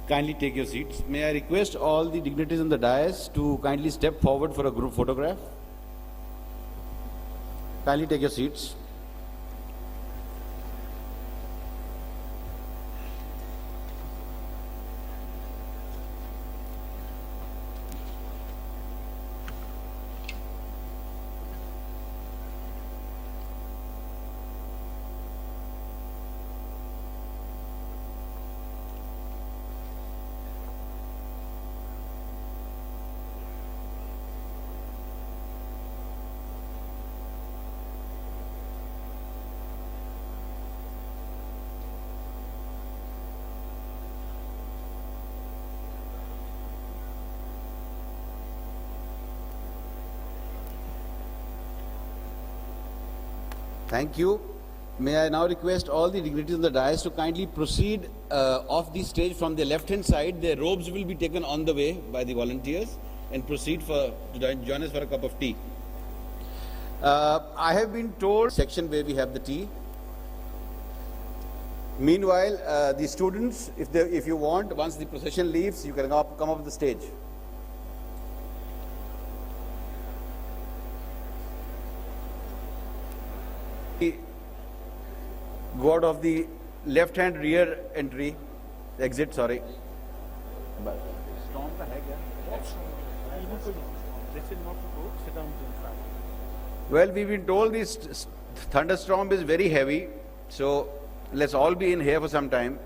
Kindly take your seats. May I request all the dignitaries on the dais to kindly step forward for a group photograph. Kindly take your seats. Thank you. May I now request all the dignitaries on the dais to kindly proceed off the stage from the left-hand side. Their robes will be taken on the way by the volunteers and proceed to join us for a cup of tea. I have been told section where we have the tea. Meanwhile, the students, if you want, once the procession leaves, you can come up the stage. Go out of the left-hand rear exit, sorry. Well, we've been told this thunderstorm is very heavy, so let's all be in here for some time.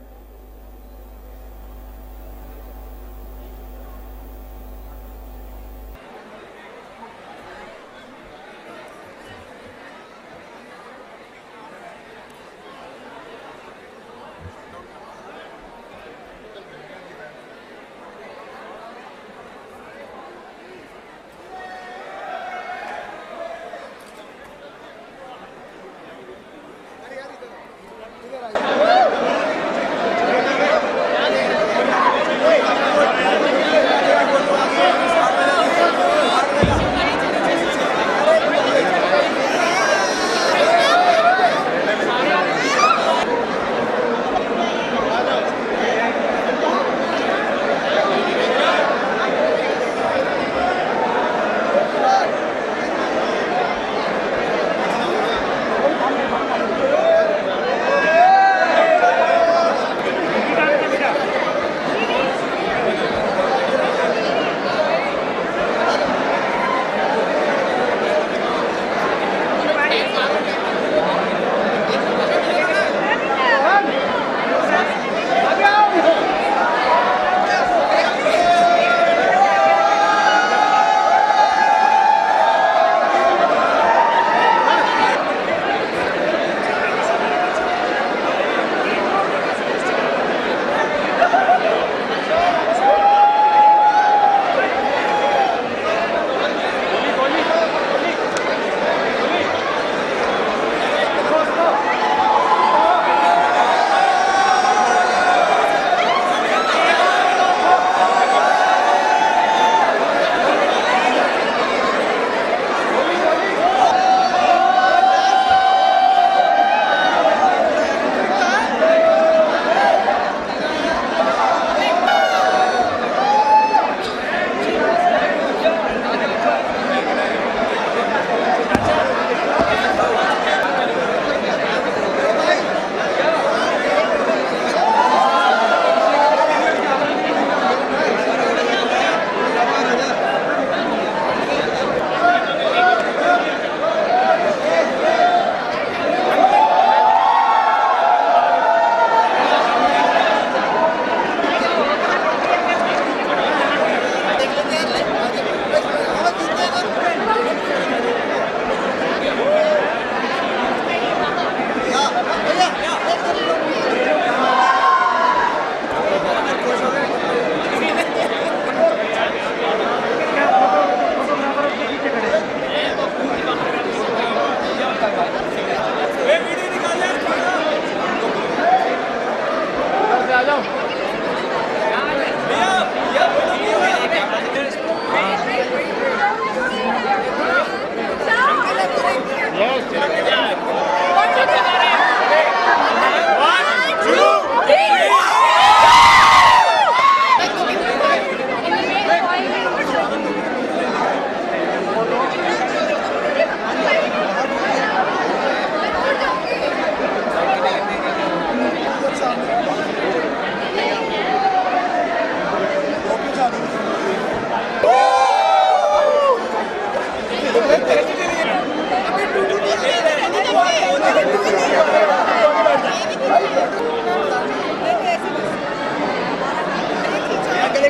अगले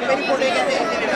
मेरी photo